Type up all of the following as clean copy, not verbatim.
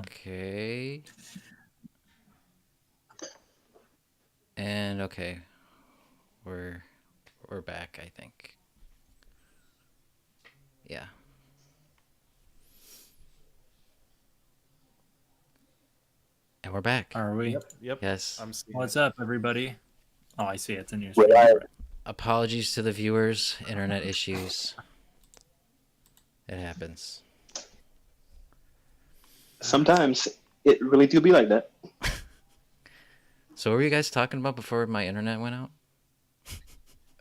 Okay. And okay, we're we're back, I think. Yeah. And we're back. Are we? Yep. Yes. I'm seeing What's it. up, everybody? Oh, I see it's in your Well, screen. I, Apologies to the viewers, internet issues. It happens. sometimes it really do be like that. So what were you guys talking about before my internet went out?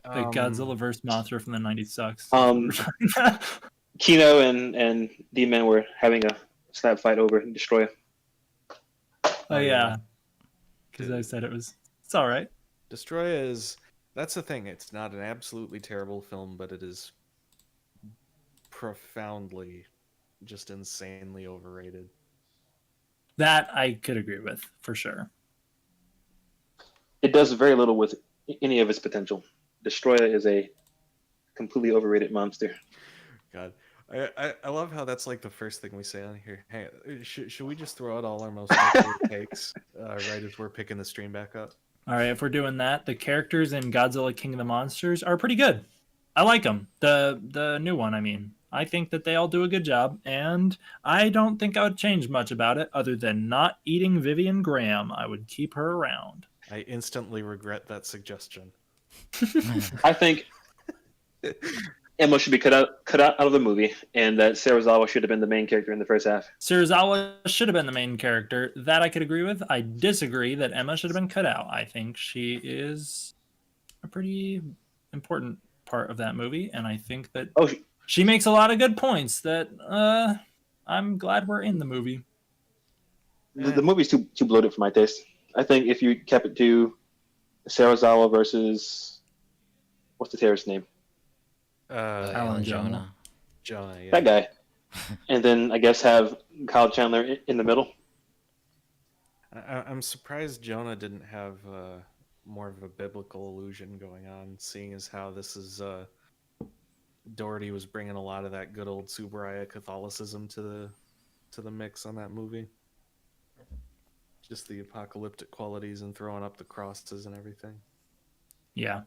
The Godzilla vs. Mothra from the 90s sucks. Um, Kino and D Man were having a slap fight over Destroyer. Oh, yeah. Because I said it's all right. Destroyer is. That's the thing. It's not an absolutely terrible film, but it is profoundly, just insanely overrated. That I could agree with, for sure. It does very little with any of its potential. Destroyer is a completely overrated monster. God, I love how that's like the first thing we say on here. Hey, should we just throw out all our most accurate takes right as we're picking the stream back up? All right, if we're doing that, the characters in Godzilla King of the Monsters are pretty good. I like them. The new one, I mean. I think that they all do a good job, and I don't think I would change much about it other than not eating Vivian Graham. I would keep her around. I instantly regret that suggestion. I think Emma should be cut out of the movie, and that Zawa should have been the main character in the first half. Serizawa should have been the main character. That I could agree with. I disagree that Emma should have been cut out. I think she is a pretty important part of that movie, and I think that she makes a lot of good points that I'm glad we're in the movie. The movie's too bloated for my taste. I think if you kept it to Serizawa versus what's the terrorist's name? Alan Jonah. Jonah, yeah. That guy. And then I guess have Kyle Chandler in the middle. I'm surprised Jonah didn't have more of a biblical illusion going on, seeing as how this is Doherty was bringing a lot of that good old Subaraya Catholicism to the mix on that movie. Just the apocalyptic qualities and throwing up the crosses and everything. Yeah.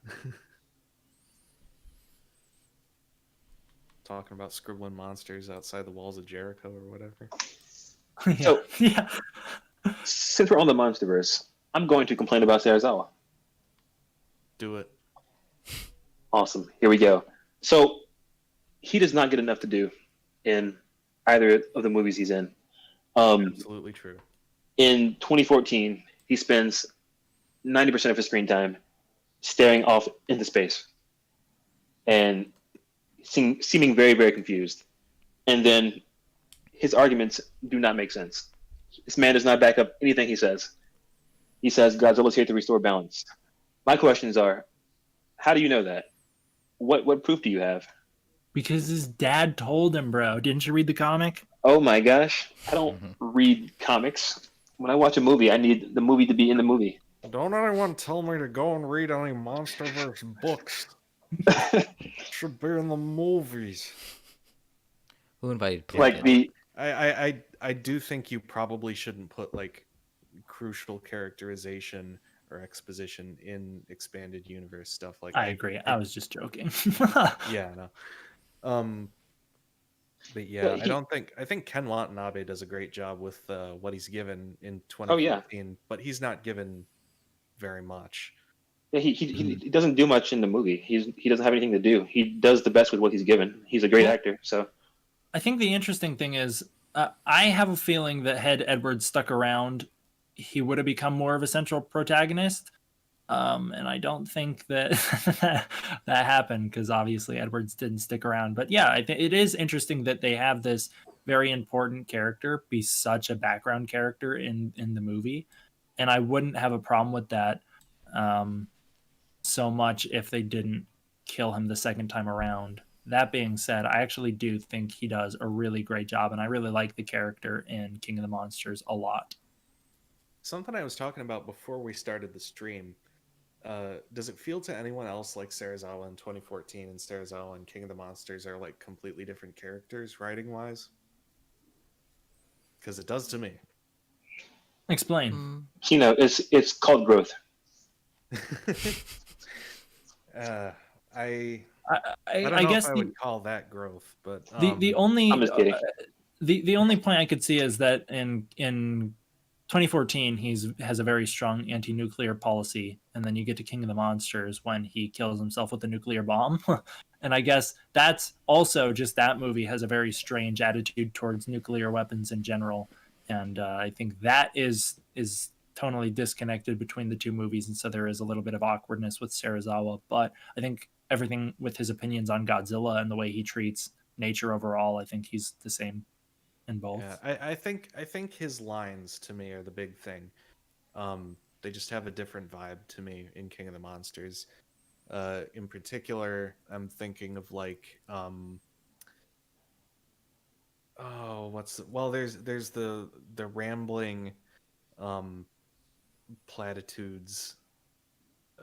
Talking about scribbling monsters outside the walls of Jericho or whatever. Yeah. So, yeah. Since we're on the Monsterverse, I'm going to complain about Serizawa. Do it. Awesome. Here we go. So, he does not get enough to do in either of the movies he's in. Absolutely true. In 2014, he spends 90% of his screen time staring off into space and seeming very, very confused. And then his arguments do not make sense. This man does not back up anything he says. He says Godzilla's here to restore balance. My questions are, how do you know that? What proof do you have? Because his dad told him, bro. Didn't you read the comic? Oh my gosh. I don't read comics. When I watch a movie, I need the movie to be in the movie. Don't anyone tell me to go and read any Monsterverse books. Should be in the movies. Who invited Pumpkin? Like the I do think you probably shouldn't put like crucial characterization or exposition in expanded universe stuff like I agree. I was just joking. yeah, no. But yeah, I think Ken Watanabe does a great job with what he's given in 2014, but he's not given very much. Yeah, he doesn't do much in the movie. He doesn't have anything to do. He does the best with what he's given. He's a great actor. So I think the interesting thing is I have a feeling that had Edward stuck around, he would have become more of a central protagonist. And I don't think that that happened because obviously Edwards didn't stick around. But yeah, I think it is interesting that they have this very important character be such a background character in the movie, and I wouldn't have a problem with that so much if they didn't kill him the second time around. That being said, I actually do think he does a really great job, and I really like the character in King of the Monsters a lot. Something I was talking about before we started the stream. Does it feel to anyone else like Serizawa in 2014 and Serizawa and King of the Monsters are like completely different characters writing wise? because it does to me. Explain. Mm, It's called growth. I I, I don't I know if guess I would call that growth, but the I'm only just kidding. the only point I could see is that in 2014 has a very strong anti-nuclear policy, and then you get to King of the Monsters when he kills himself with a nuclear bomb. And I guess that's also just that movie has a very strange attitude towards nuclear weapons in general, and I think that is tonally disconnected between the two movies, and so there is a little bit of awkwardness with Serizawa. But I think everything with his opinions on Godzilla and the way he treats nature overall, I think he's the same in both. yeah, I think his lines to me are the big thing. They just have a different vibe to me in King of the Monsters. In particular, I'm thinking of like there's the rambling platitudes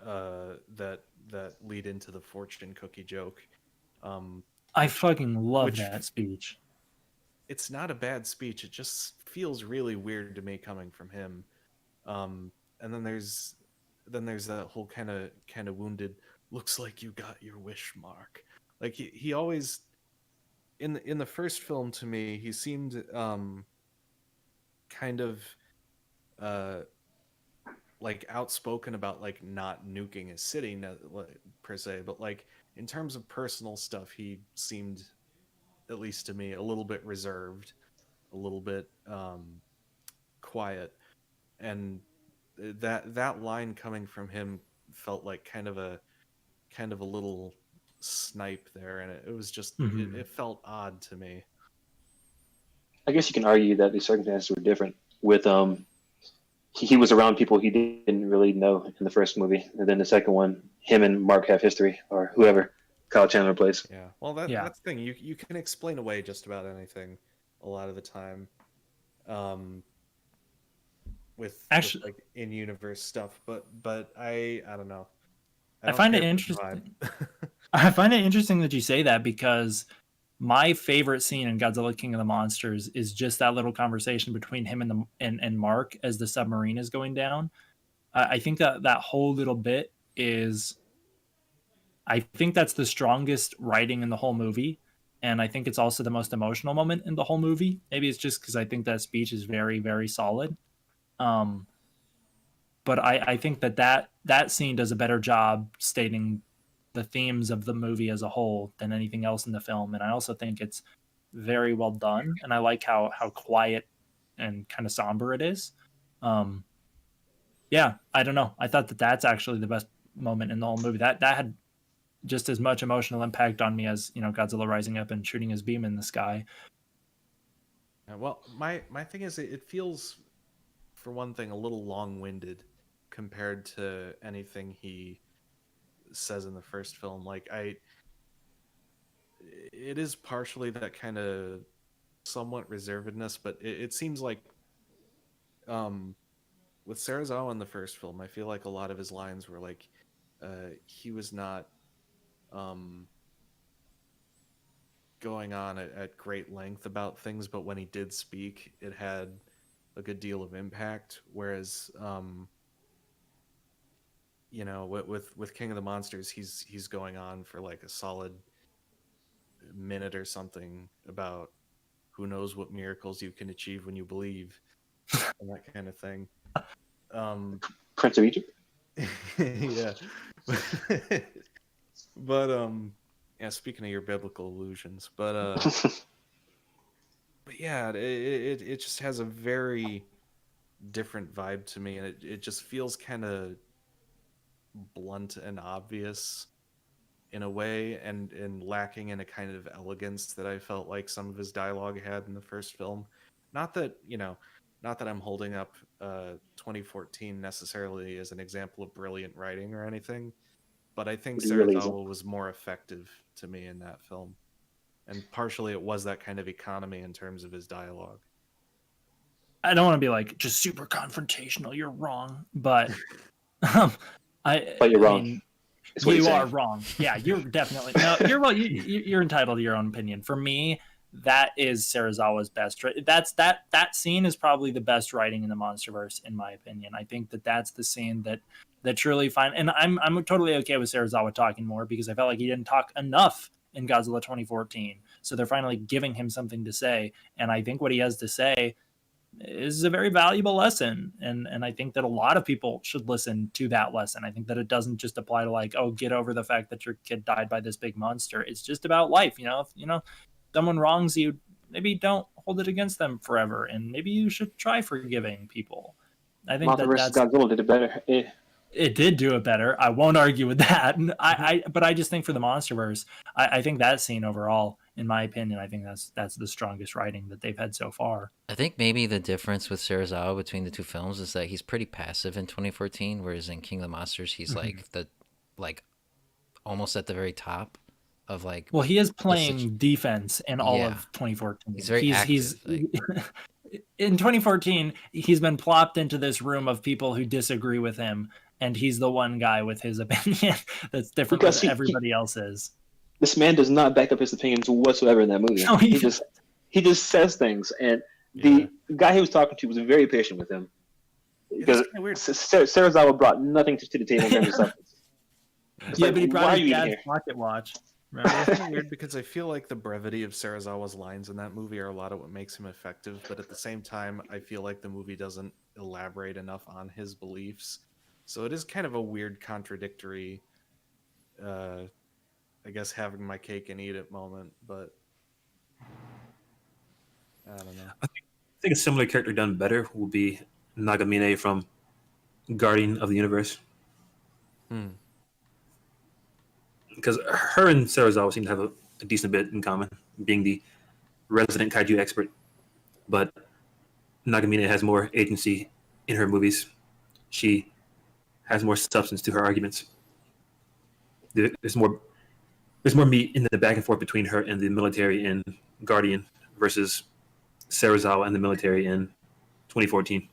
that lead into the fortune cookie joke. I fucking love Which that speech. it's not a bad speech. It just feels really weird to me coming from him. And then there's that whole kind of wounded. Looks like you got your wish, Mark. Like he always in the first film to me he seemed kind of uh like outspoken about like not nuking a city per se, but like in terms of personal stuff he seemed, at least to me, a little bit reserved, a little bit quiet, and that line coming from him felt like kind of a little snipe there, and it was just Mhm. it felt odd to me. I guess you can argue that the circumstances were different. With he was around people he didn't really know in the first movie, and then the second one, him and Mark have history, or whoever Kyle Chandler plays. Yeah, well, Yeah. that's the thing. You can explain away just about anything a lot of the time, with Actually, like in universe stuff. But I don't know. I I don't find it care for the interesting. vibe. I find it interesting that you say that because my favorite scene in Godzilla King of the Monsters is just that little conversation between him and and Mark as the submarine is going down. I think that that whole little bit is, I think that's the strongest writing in the whole movie, and I think it's also the most emotional moment in the whole movie. Maybe it's just because I think that speech is very very solid. Um, but I think that scene does a better job stating the themes of the movie as a whole than anything else in the film, and I also think it's very well done, and I like how quiet and kind of somber it is. Um, yeah, I don't know. I thought that that's actually the best moment in the whole movie. That had just as much emotional impact on me as Godzilla rising up and shooting his beam in the sky. Yeah, well, my thing is it feels, for one thing, a little long-winded compared to anything he says in the first film. Like it is partially that kind of somewhat reservedness, but it seems like um with Serizawa in the first film, I feel like a lot of his lines were like he was not um going on at great length about things, but when he did speak, it had a good deal of impact. Whereas with King of the Monsters, he's going on for like a solid minute or something about who knows what miracles you can achieve when you believe, and that kind of thing. Prince of Egypt. Yeah. But yeah, speaking of your biblical allusions, but yeah, it just has a very different vibe to me, and it just feels kind of blunt and obvious in a way, and lacking in a kind of elegance that I felt like some of his dialogue had in the first film. Not that, not that I'm holding up 2014 necessarily as an example of brilliant writing or anything, but I think It really isn't. Serizawa was more effective to me in that film. And partially it was that kind of economy in terms of his dialogue. I don't want to be like just super confrontational. You're wrong, but um, But you're I wrong. mean, Is what you you're are saying. wrong. Yeah, you're definitely no. You're well. You're entitled to your own opinion. For me, that is Serizawa's best. That scene is probably the best writing in the MonsterVerse, in my opinion. I think that's the scene that truly and I'm totally okay with Serizawa talking more, because I felt like he didn't talk enough in Godzilla 2014. So they're finally giving him something to say, and I think what he has to say is a very valuable lesson, and I think that a lot of people should listen to that lesson. I think that it doesn't just apply to like, oh, get over the fact that your kid died by this big monster. It's just about life. If someone wrongs you, maybe don't hold it against them forever, and maybe you should try forgiving people. I think Mothra versus that's Godzilla did it better. it did do it better. I won't argue with that. But I just think for the MonsterVerse, I think that scene overall, in my opinion, I think that's the strongest writing that they've had so far. I think maybe the difference with Serizawa between the two films is that he's pretty passive in 2014, whereas in King of the Monsters, he's like almost at the very top of like. Well, he is playing defense in all Yeah. of 2014. He's very active. In 2014, he's been plopped into this room of people who disagree with him, and he's the one guy with his opinion that's different Because than everybody else's. This man does not back up his opinions whatsoever in that movie. No, he just says things, and the guy he was talking to was very patient with him. Because Serizawa brought nothing to the table in terms of substance. Yeah, but he brought his dad's pocket watch. Remember? It's weird because I feel like the brevity of Serizawa's lines in that movie are a lot of what makes him effective, but at the same time, I feel like the movie doesn't elaborate enough on his beliefs. So it is kind of a weird, contradictory, I guess, having my cake and eat it moment, but I don't know. I think a similar character done better will be Nagamine from Guardian of the Universe. Because her and Serizawa seem to have a decent bit in common, being the resident kaiju expert. But Nagamine has more agency in her movies. She has more substance to her arguments. There's more meat in the back and forth between her and the military in Guardian versus Serizawa and the military in 2014.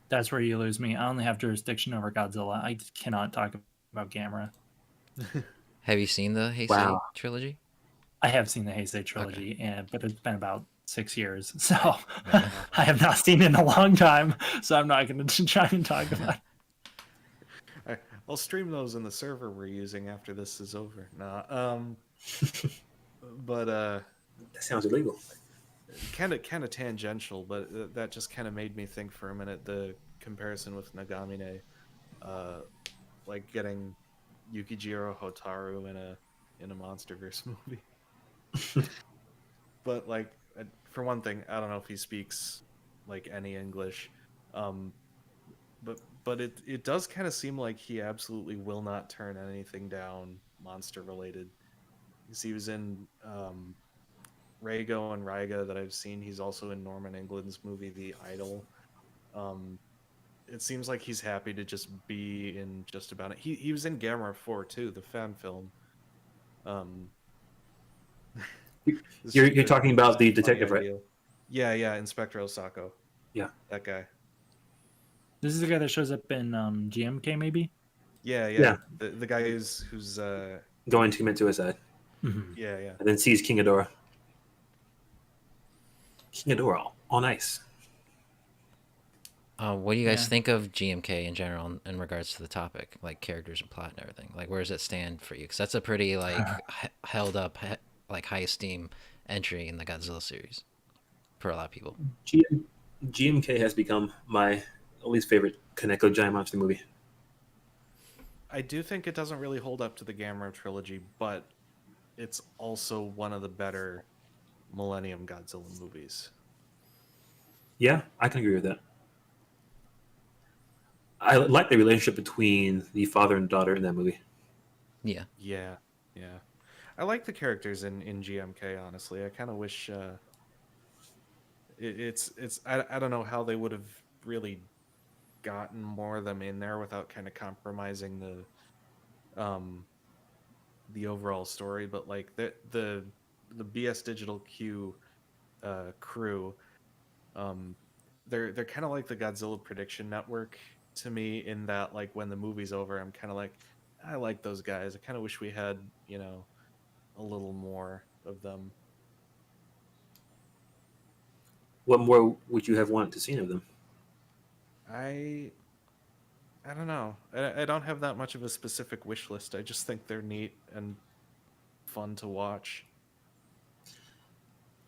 That's where you lose me. I only have jurisdiction over Godzilla. I cannot talk about Gamera. Have you seen the Heisei trilogy? I have seen the Heisei trilogy, but it's been about 6 years, so I have not seen it in a long time. So I'm not going to try and talk about it. I'll stream those in the server we're using after this is over. But that sounds illegal. Kind of tangential, but that just kind of made me think for a minute. The comparison with Nagamine, like getting Yukijiro Hotaru in a MonsterVerse movie. But like, for one thing, I don't know if he speaks like any English, but it does kind of seem like he absolutely will not turn anything down monster related. Because he was in Reigo and Raiga that I've seen. He's also in Norman England's movie The Idol. It seems like he's happy to just be in just about it. He was in Gamera 4 too, the fan film. You're talking about the detective, right? Yeah, Inspector Osako. Yeah, that guy. This is the guy that shows up in GMK, maybe. Yeah. The guy who's going to commit suicide. Mm-hmm. Yeah. And then sees King Ghidorah. King Ghidorah on ice. What do you guys think of GMK in general in regards to the topic, like characters and plot and everything? Like, where does it stand for you? Because that's a pretty like held up, like high esteem entry in the Godzilla series for a lot of people. GMK has become my least favorite Kaneko giant monster movie. I do think it doesn't really hold up to the Gamera trilogy, but it's also one of the better Millennium Godzilla movies. Yeah, I can agree with that. I like the relationship between the father and daughter in that movie. Yeah. I like the characters in GMK, honestly. I kind of wish I don't know how they would have really gotten more of them in there without kind of compromising the overall story, but like the BS Digital Q crew, they're kind of like the Godzilla Prediction Network to me in that, like, when the movie's over, I'm kind of like, I like those guys. I kind of wish we had, a little more of them. What more would you have wanted to see of them? I don't know. I don't have that much of a specific wish list. I just think they're neat and fun to watch.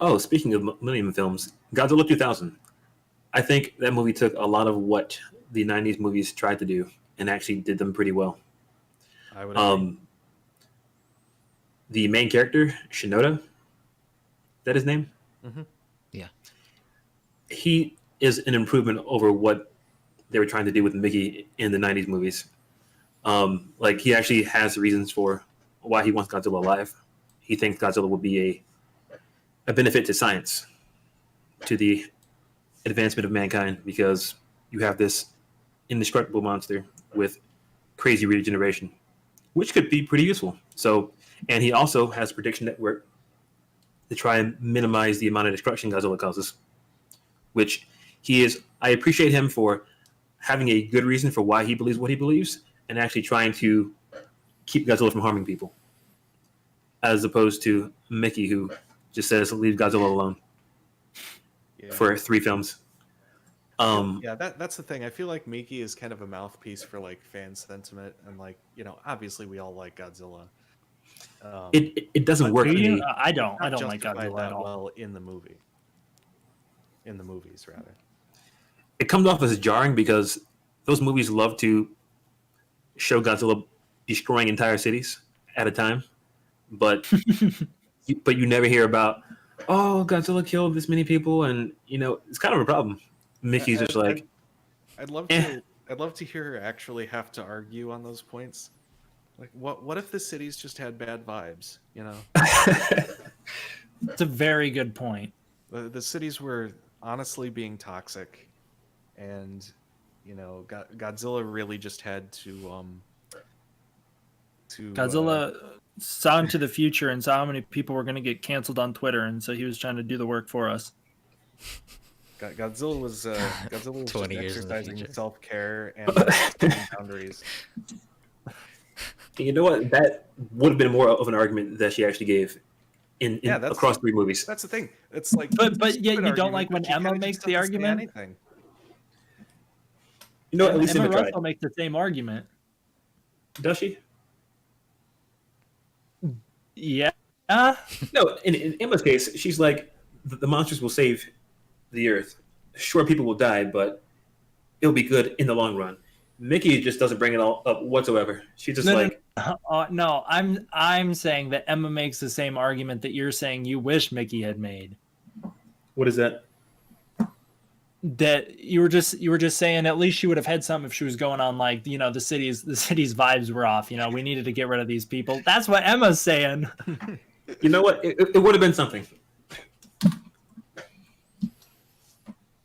Oh, speaking of Millennium films, Godzilla 2000. I think that movie took a lot of what the 90s movies tried to do and actually did them pretty well. I would agree. The main character, Shinoda, is that his name? Mm-hmm. Yeah. He is an improvement over what they were trying to do with Mickey in the 90s movies. Like, he actually has reasons for why he wants Godzilla alive. He thinks Godzilla will be a benefit to science, to the advancement of mankind, because you have this indestructible monster with crazy regeneration, which could be pretty useful. So, and he also has a prediction network to try and minimize the amount of destruction Godzilla causes, which he is. I appreciate him for having a good reason for why he believes what he believes and actually trying to keep Godzilla from harming people, as opposed to Mickey, who just says leave Godzilla alone for 3 films. Yeah, that's the thing. I feel like Miki is kind of a mouthpiece for, like, fan sentiment, and, like, obviously we all like Godzilla. It doesn't work. I don't like justified Godzilla that at all. well in the movie. In the movies, rather. It comes off as jarring because those movies love to show Godzilla destroying entire cities at a time, but you never hear about, oh, Godzilla killed this many people, and it's kind of a problem. Mickey's just like, I'd love to hear her actually have to argue on those points. Like, what if the cities just had bad vibes? It's a very good point. The cities were honestly being toxic, and Godzilla really just had to Godzilla saw into the future and saw how many people were going to get canceled on Twitter, and so he was trying to do the work for us. Godzilla was 20 just years in the exercising future. self-care and setting boundaries. you know what? That would have been more of an argument that she actually gave in across 3 movies. That's the thing. It's like, but yet you don't like when but you Emma kinda makes just the doesn't say argument. anything. At least Emma Emma tried. Russell makes the same argument. Does she? Yeah. No, in Emma's case, she's like, the monsters will save the Earth. Sure, people will die, but it'll be good in the long run. Mickey just doesn't bring it all up whatsoever. She's just No, I'm saying that Emma makes the same argument that you're saying you wish Mickey had made. What is that? That you were just saying at least she would have had some if she was going on, like, the city's vibes were off. We needed to get rid of these people. That's what Emma's saying. You know what? It would have been something.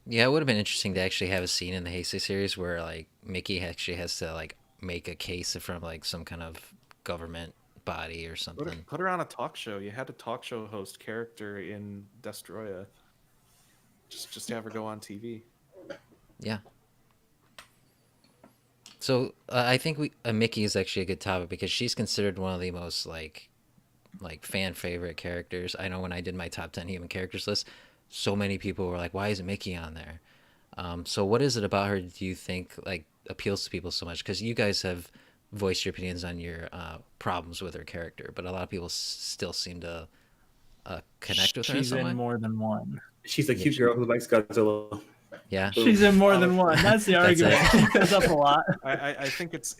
Yeah, it would have been interesting to actually have a scene in the Heisei series where, like, Mickey actually has to, like, make a case from, like, some kind of government body or something. Put her on a talk show. You had a talk show host character in Destroya. Just have her go on TV. Yeah. So I think Mickey is actually a good topic because she's considered one of the most like fan favorite characters. I know when I did my top 10 human characters list, so many people were like, "Why isn't Mickey on there?" So what is it about her do you think like appeals to people so much? Because you guys have voiced your opinions on your problems with her character, but a lot of people still seem to connect with her. She's in more than one. She's a cute girl who likes Godzilla. Yeah, she's in more than one. That's the argument. It goes up a lot. I think it's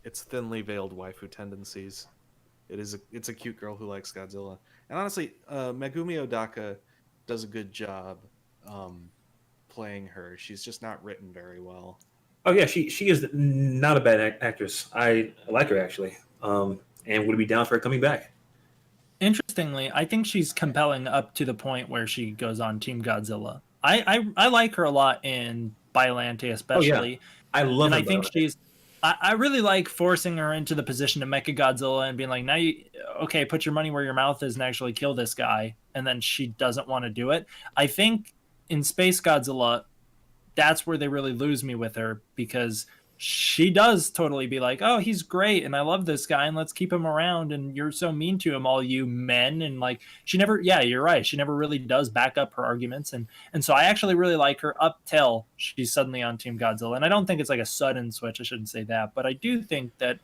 thinly veiled waifu tendencies. It's a cute girl who likes Godzilla, and honestly, Megumi Odaka does a good job playing her. She's just not written very well. Oh yeah, she is not a bad actress. I like her actually, and would be down for her coming back. Interestingly, I think she's compelling up to the point where she goes on Team Godzilla. I like her a lot in Biollante, especially. Oh, yeah. I love her. And I think I really like forcing her into the position to Mecha Godzilla and being like, now put your money where your mouth is and actually kill this guy. And then she doesn't want to do it. I think in Space Godzilla, that's where they really lose me with her, because she does totally be like, oh, he's great and I love this guy and let's keep him around and you're so mean to him, all you men. And like, she never, yeah, you're right, she never really does back up her arguments. And so I actually really like her up till she's suddenly on Team Godzilla. And I don't think it's like a sudden switch, I shouldn't say that, but I do think that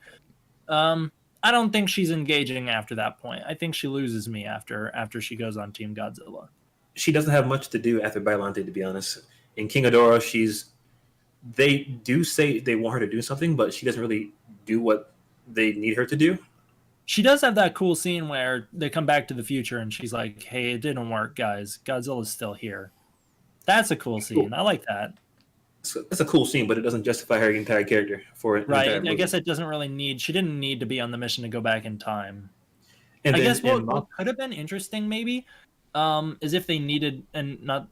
I don't think she's engaging after that point. I think she loses me after she goes on Team Godzilla. She doesn't have much to do after Biollante, to be honest. In King Ghidorah, they do say they want her to do something, but she doesn't really do what they need her to do. She does have that cool scene where they come back to the future and she's like, hey, it didn't work, guys. Godzilla's still here. That's a cool scene. I like that. It's a cool scene, but it doesn't justify her entire character for it. Right. I guess it doesn't really need, she didn't need to be on the mission to go back in time. And I guess what could have been interesting maybe is if they needed, and not,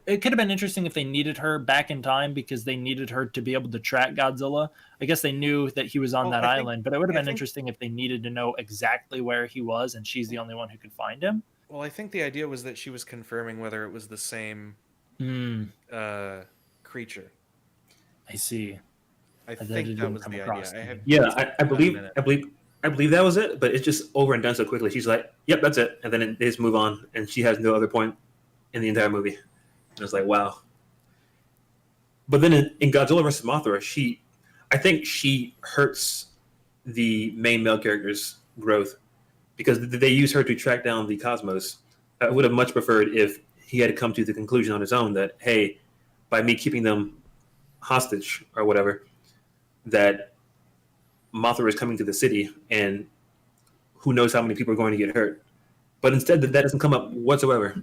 it could have been interesting if they needed her back in time because they needed her to be able to track Godzilla. I guess they knew that he was on that island, but it would have been interesting if they needed to know exactly where he was and she's the only one who could find him. Well, I think the idea was that she was confirming whether it was the same creature. I see. I think that was the idea. I believe that was it, but it's just over and done so quickly. She's like, "Yep, that's it," and then they just move on, and she has no other point in the entire movie. And it's like, wow. But then in Godzilla vs. Mothra, I think she hurts the main male character's growth because they use her to track down the cosmos. I would have much preferred if he had come to the conclusion on his own that, hey, by me keeping them hostage or whatever, that Mothra is coming to the city and who knows how many people are going to get hurt. But instead, that doesn't come up whatsoever.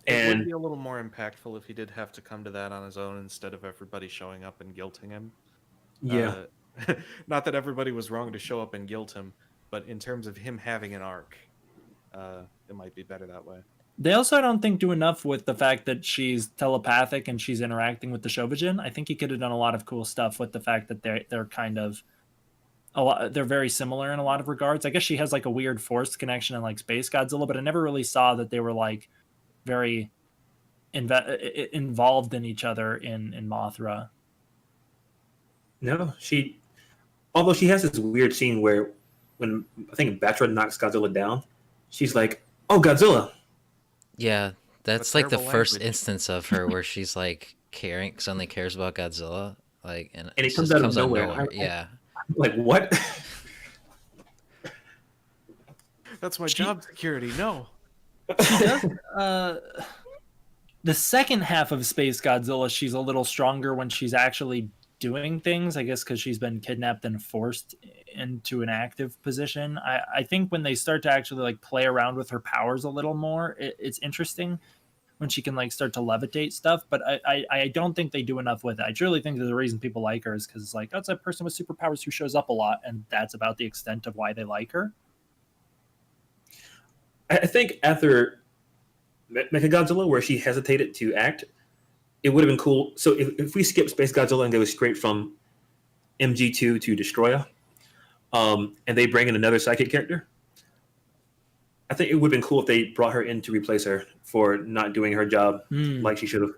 It would be a little more impactful if he did have to come to that on his own instead of everybody showing up and guilting him. Yeah. Not that everybody was wrong to show up and guilt him, but in terms of him having an arc, it might be better that way. They also, I don't think, do enough with the fact that she's telepathic and she's interacting with the Shobijin. I think he could have done a lot of cool stuff with the fact that they're kind of they're very similar in a lot of regards. I guess she has like a weird force connection in like Space Godzilla, but I never really saw that they were like very involved in each other in Mothra. No, although she has this weird scene where when I think Batra knocks Godzilla down, she's like, "Oh, Godzilla." Yeah, that's like the first language. instance of her where she's like suddenly cares about Godzilla, like, and it just comes out of nowhere. Yeah, Like, what? That's my job security. No. She does. The second half of Space Godzilla, she's a little stronger when she's actually doing things, I guess, because she's been kidnapped and forced into an active position. I think when they start to actually like play around with her powers a little more, it's interesting when she can like start to levitate stuff. But I don't think they do enough with it. I truly think that the reason people like her is because it's like, oh, it's a person with superpowers who shows up a lot, and that's about the extent of why they like her. I think after Mechagodzilla, where she hesitated to act, it would have been cool. So if we skip Space Godzilla and go straight from MG2 to Destroyer, and they bring in another psychic character, I think it would have been cool if they brought her in to replace her for not doing her job like she should have.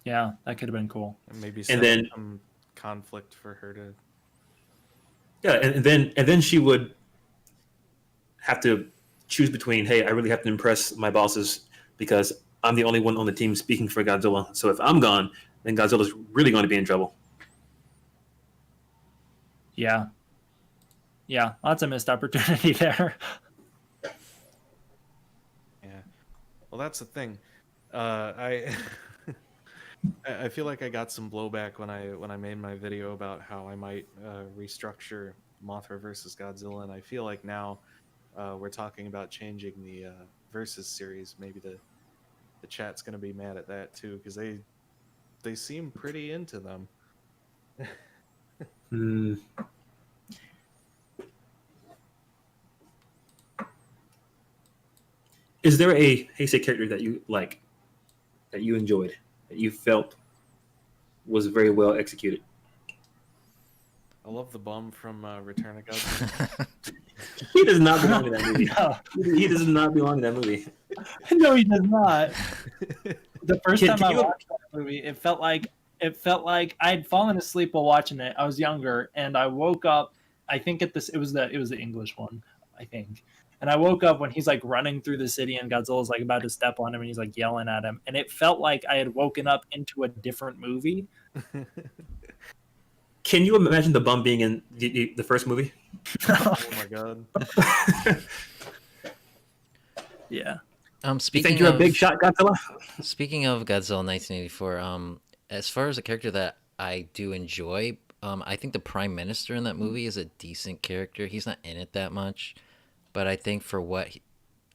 Yeah, that could have been cool. And maybe some conflict for her to. Yeah, and then she would have to choose between, hey, I really have to impress my bosses because I'm the only one on the team speaking for Godzilla. So if I'm gone, then Godzilla's really going to be in trouble. Yeah. Yeah, lots of missed opportunity there. Yeah. Well, that's the thing. I feel like I got some blowback when I made my video about how I might restructure Mothra versus Godzilla, and I feel like now we're talking about changing the versus series. Maybe the chat's going to be mad at that too, because they seem pretty into them. Is there a Heisei character that you like, that you enjoyed, that you felt was very well executed? I love the bum from Return of Godzilla. He does not belong in that movie. No. He does not belong in that movie. No, he does not. The first time I you- watched that movie, it felt like it felt like I had fallen asleep while watching it. I was younger, and I woke up. I think at this, it was the English one, I think. And I woke up when he's like running through the city, and Godzilla's like about to step on him, and he's like yelling at him. And it felt like I had woken up into a different movie. Can you imagine the bum being in the first movie? Oh my god. Yeah. You Speaking think you're of a big shot, Godzilla? speaking of Godzilla 1984, as far as a character that I do enjoy, I think the Prime Minister in that movie is a decent character. He's not in it that much, but I think for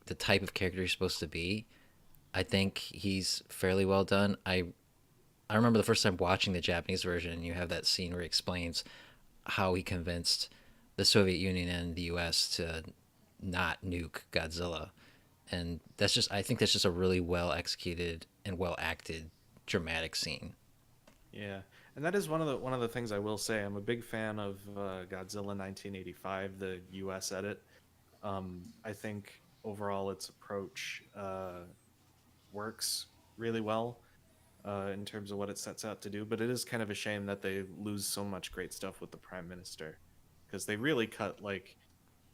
the type of character he's supposed to be, I think he's fairly well done. I remember the first time watching the Japanese version, and you have that scene where he explains how he convinced the Soviet Union and the U.S. to not nuke Godzilla. And I think that's just a really well executed and well acted dramatic scene. Yeah, and that is one of the things I will say. I'm a big fan of Godzilla 1985, the U.S. edit. I think overall its approach works really well in terms of what it sets out to do. But it is kind of a shame that they lose so much great stuff with the Prime Minister, because they really cut like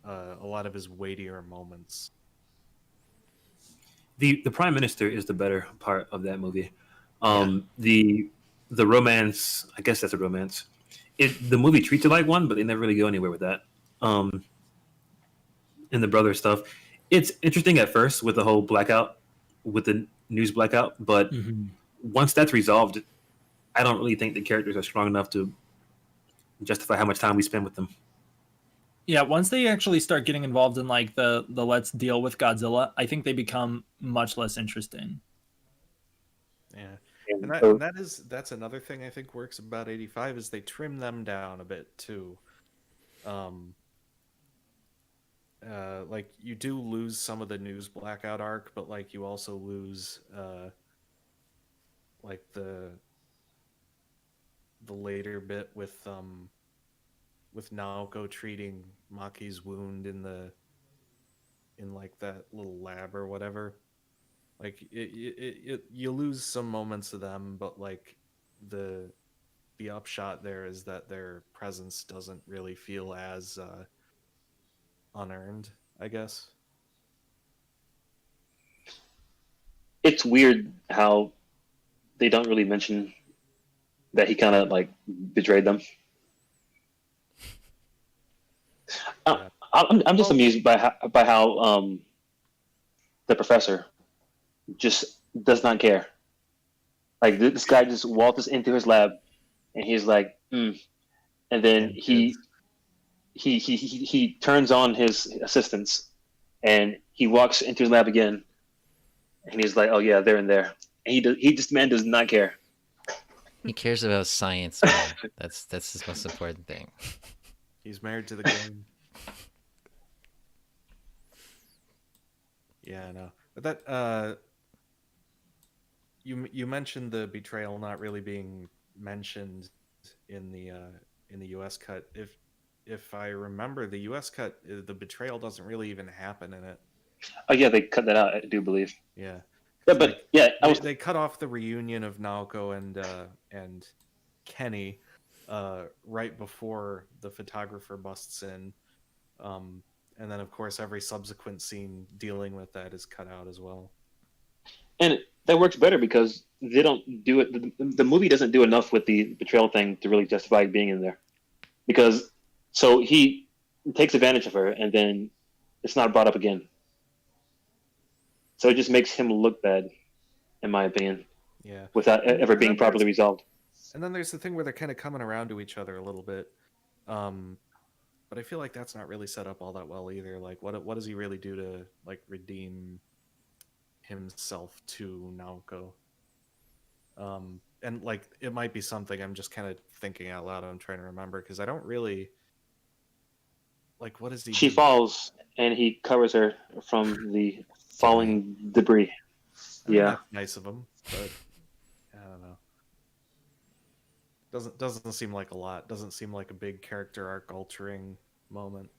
a lot of his weightier moments. The Prime Minister is the better part of that movie. The romance, I guess that's a romance. The movie treats it like one, but they never really go anywhere with that. And the brother stuff, it's interesting at first with the whole blackout, with the news blackout, but once that's resolved, I don't really think the characters are strong enough to justify how much time we spend with them. Yeah, once they actually start getting involved in like the let's deal with Godzilla, I think they become much less interesting. Yeah, and that's another thing I think works about 85 is they trim them down a bit too. Like you do lose some of the news blackout arc, but like you also lose like the later bit with Naoko treating Maki's wound in like that little lab or whatever. Like you lose some moments of them, but like the upshot there is that their presence doesn't really feel as unearned, I guess. It's weird how they don't really mention that he kind of like betrayed them. I'm just amused by how the professor just does not care. Like this guy just waltzes into his lab, and he's like, and then he turns on his assistants, and he walks into his lab again, and he's like, oh yeah, they're in there. And he just man does not care. He cares about science. Man. That's his most important thing. He's married to the game. Yeah, I know. But that you mentioned the betrayal not really being mentioned in the US cut. If I remember, the US cut, the betrayal doesn't really even happen in it. Oh yeah, they cut that out, I do believe. Yeah. Yeah, but like, yeah, they cut off the reunion of Naoko and Kenny right before the photographer busts in, and then of course every subsequent scene dealing with that is cut out as well. And that works better because they don't do it. The movie doesn't do enough with the betrayal thing to really justify being in there, because so he takes advantage of her and then it's not brought up again. So it just makes him look bad, in my opinion. Yeah. Without ever being properly resolved. And then there's the thing where they're kind of coming around to each other a little bit. But I feel like that's not really set up all that well either. Like, what does he really do to like redeem himself to Naoko? And like it might be something I'm just kind of thinking out loud. I'm trying to remember because I don't really like. What does he? She do? falls and he covers her from the falling debris. I mean, Yeah, that's nice of him, but I don't know. Doesn't seem like a lot. Doesn't seem like a big character arc altering moment.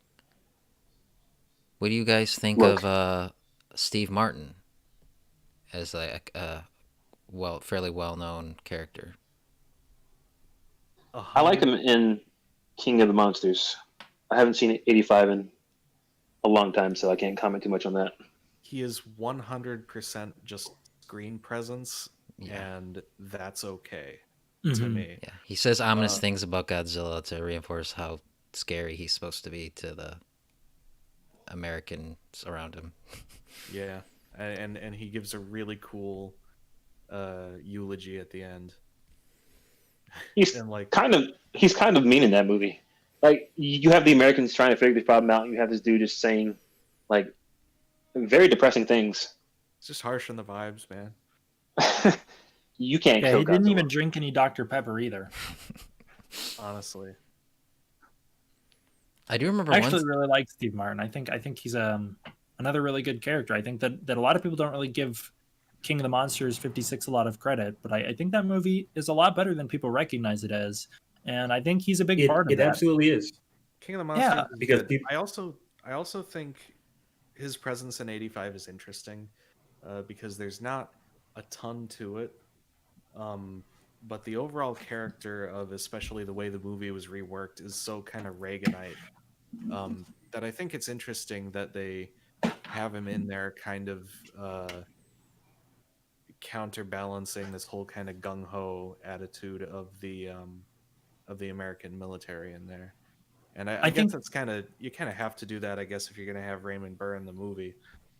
What do you guys think of Steve Martin as a fairly well known character? I like him in King of the Monsters. I haven't seen 85 in a long time, so I can't comment too much on that. He is 100% just screen presence, Yeah. and that's okay to Mhm. me. Yeah, he says ominous things about Godzilla to reinforce how scary he's supposed to be to the Americans around him. Yeah, and he gives a really cool eulogy at the end. He's And like, he's kind of mean in that movie. Like you have the Americans trying to figure this problem out, and you have this dude just saying like very depressing things. it's just harsh on the vibes, man. You can't Yeah, kill he didn't Godzilla. even drink any Dr. Pepper either. Honestly, I do remember I actually once. really like Steve Martin. I think he's another really good character. I think that a lot of people don't really give King of the Monsters 56 a lot of credit, but I think that movie is a lot better than people recognize it as, and I think he's a big part of It that. absolutely is. King of the Monsters Yeah, is because good. I also think his presence in 85 is interesting because there's not a ton to it. But the overall character of especially the way the movie was reworked is so kind of Reaganite that I think it's interesting that they have him in there kind of counterbalancing this whole kind of gung-ho attitude of the American military in there. And I guess think that's you kind of have to do that, I guess, if you're going to have Raymond Burr in the movie.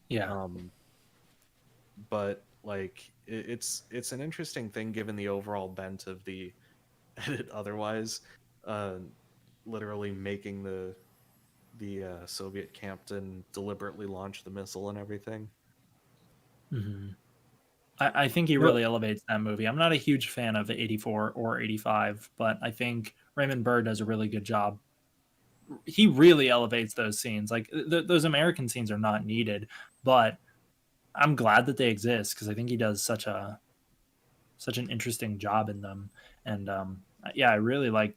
yeah. But like it's an interesting thing given the overall bent of the edit otherwise, literally making the Soviet captain deliberately launch the missile and everything. hmm I think he really elevates that movie. I'm not a huge fan of 84 or 85, but I think Raymond Burr does a really good job. He really elevates those scenes. Like those American scenes are not needed, but I'm glad that they exist because I think he does such an interesting job in them. And yeah, I really like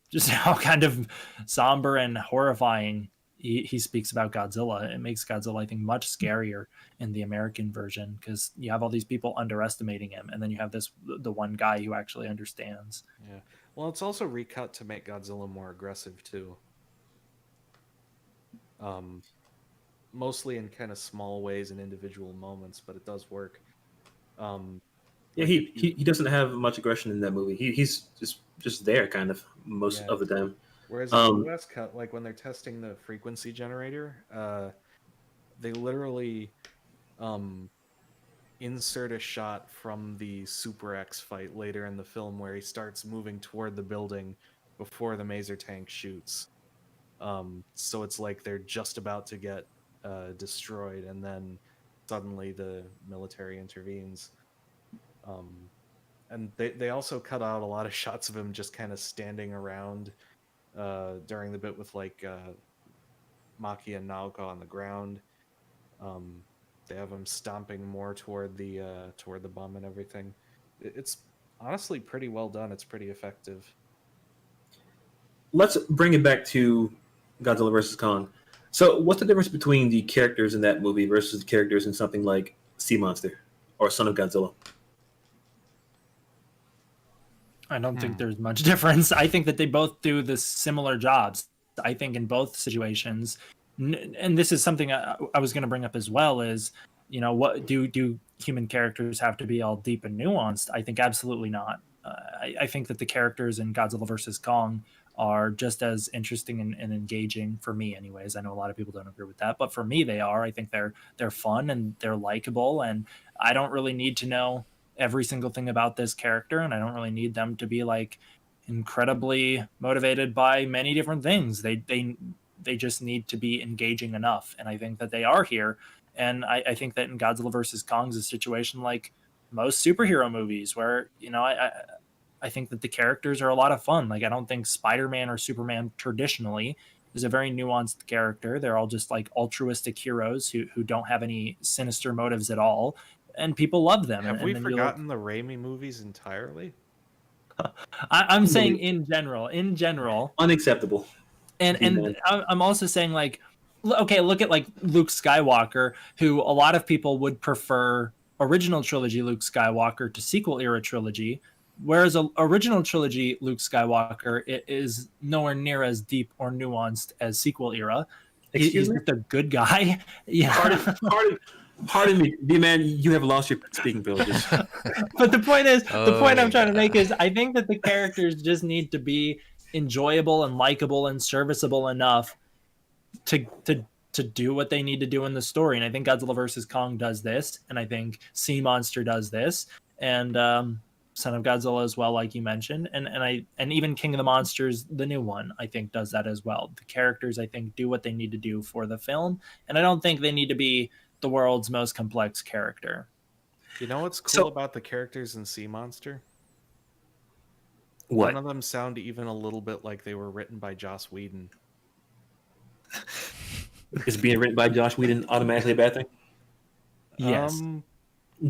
just how kind of somber and horrifying he speaks about Godzilla. It makes Godzilla, I think, much scarier in the American version because you have all these people underestimating him, and then you have the one guy who actually understands. Yeah. Well, it's also recut to make Godzilla more aggressive too. Mostly in kind of small ways and individual moments, but it does work. Yeah, Like he doesn't have much aggression in that movie. He's just there kind of most Yeah. of the time. Whereas in the US cut, like when they're testing the frequency generator, they literally insert a shot from the Super X fight later in the film where he starts moving toward the building before the maser tank shoots. So it's like they're just about to get destroyed, and then suddenly the military intervenes. And they also cut out a lot of shots of him just kind of standing around during the bit with like Maki and Naoko on the ground. They have him stomping more toward the bomb and everything. It's honestly pretty well done. It's pretty effective. Let's bring it back to Godzilla vs. Kong. So, what's the difference between the characters in that movie versus the characters in something like Sea Monster or Son of Godzilla? I don't think there's much difference. I think that they both do the similar jobs. I think in both situations, and this is something I was going to bring up as well, is what do human characters have to be all deep and nuanced? I think absolutely not. I think that the characters in Godzilla vs. Kong are just as interesting and engaging for me, anyways. I know a lot of people don't agree with that, but for me, they are. I think they're fun and they're likable, and I don't really need to know every single thing about this character, and I don't really need them to be like incredibly motivated by many different things. They just need to be engaging enough, and I think that they are here. And I think that in Godzilla versus Kong's a situation like most superhero movies where I think that the characters are a lot of fun. Like I don't think Spider-Man or Superman traditionally is a very nuanced character. They're all just like altruistic heroes who don't have any sinister motives at all, and people love them. Have and we then forgotten the Raimi movies entirely? I'm saying in general, Unacceptable. and I'm also saying like, okay, look at like Luke Skywalker, who a lot of people would prefer original trilogy Luke Skywalker to sequel era trilogy. Whereas a original trilogy Luke Skywalker it is nowhere near as deep or nuanced as sequel era. Excuse He's me? just a good guy. Yeah. Pardon me, D-Man, you have lost your speaking privileges. But the point is, the point I'm trying to make yeah. is I think that the characters just need to be enjoyable and likable and serviceable enough to do what they need to do in the story. And I think Godzilla versus Kong does this, and I think Sea Monster does this, and Son of Godzilla as well, like you mentioned, and even King of the Monsters, the new one, I think does that as well. The characters, I think, do what they need to do for the film, and I don't think they need to be the world's most complex character. You know what's cool So- about the characters in Sea Monster? What? None of them sound even a little bit like they were written by Joss Whedon. Is being written by Josh Whedon automatically a bad thing? Yes.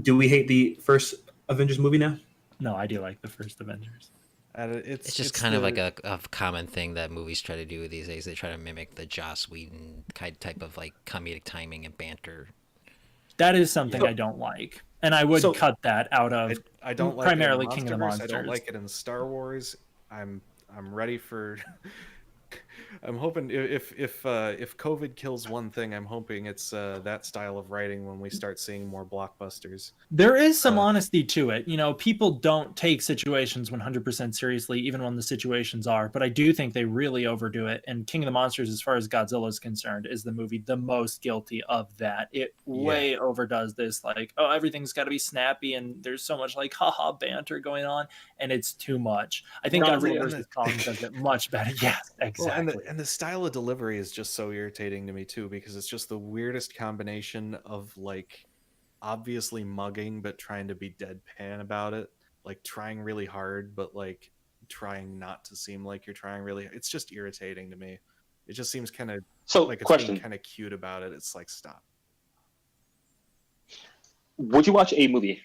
Do we hate the first Avengers movie now? No, I do like the first Avengers. It's just kind of like a common thing that movies try to do these days. They try to mimic the Joss Whedon type of like comedic timing and banter. That is something I don't like, and I would So- cut that out of. I don't like primarily it in King of the Monsterverse. I don't Monsters. like it in Star Wars. I'm ready for. I'm hoping if COVID kills one thing, I'm hoping it's that style of writing when we start seeing more blockbusters. There is some honesty to it. You know, people don't take situations 100% seriously, even when the situations are. But I do think they really overdo it. And King of the Monsters, as far as Godzilla is concerned, is the movie the most guilty of that. It way overdoes this. Like, oh, everything's got to be snappy, and there's so much like haha banter going on, and it's too much. I think Well, Godzilla and vs. Kong does it much better. Yes, exactly. Well, and the style of delivery is just so irritating to me too, because it's just the weirdest combination of like obviously mugging but trying to be deadpan about it, like trying really hard but like trying not to seem like you're trying really. It's just irritating to me. It just seems kind of So, like it's question: being kind of cute about it. It's like, stop. would you watch a movie?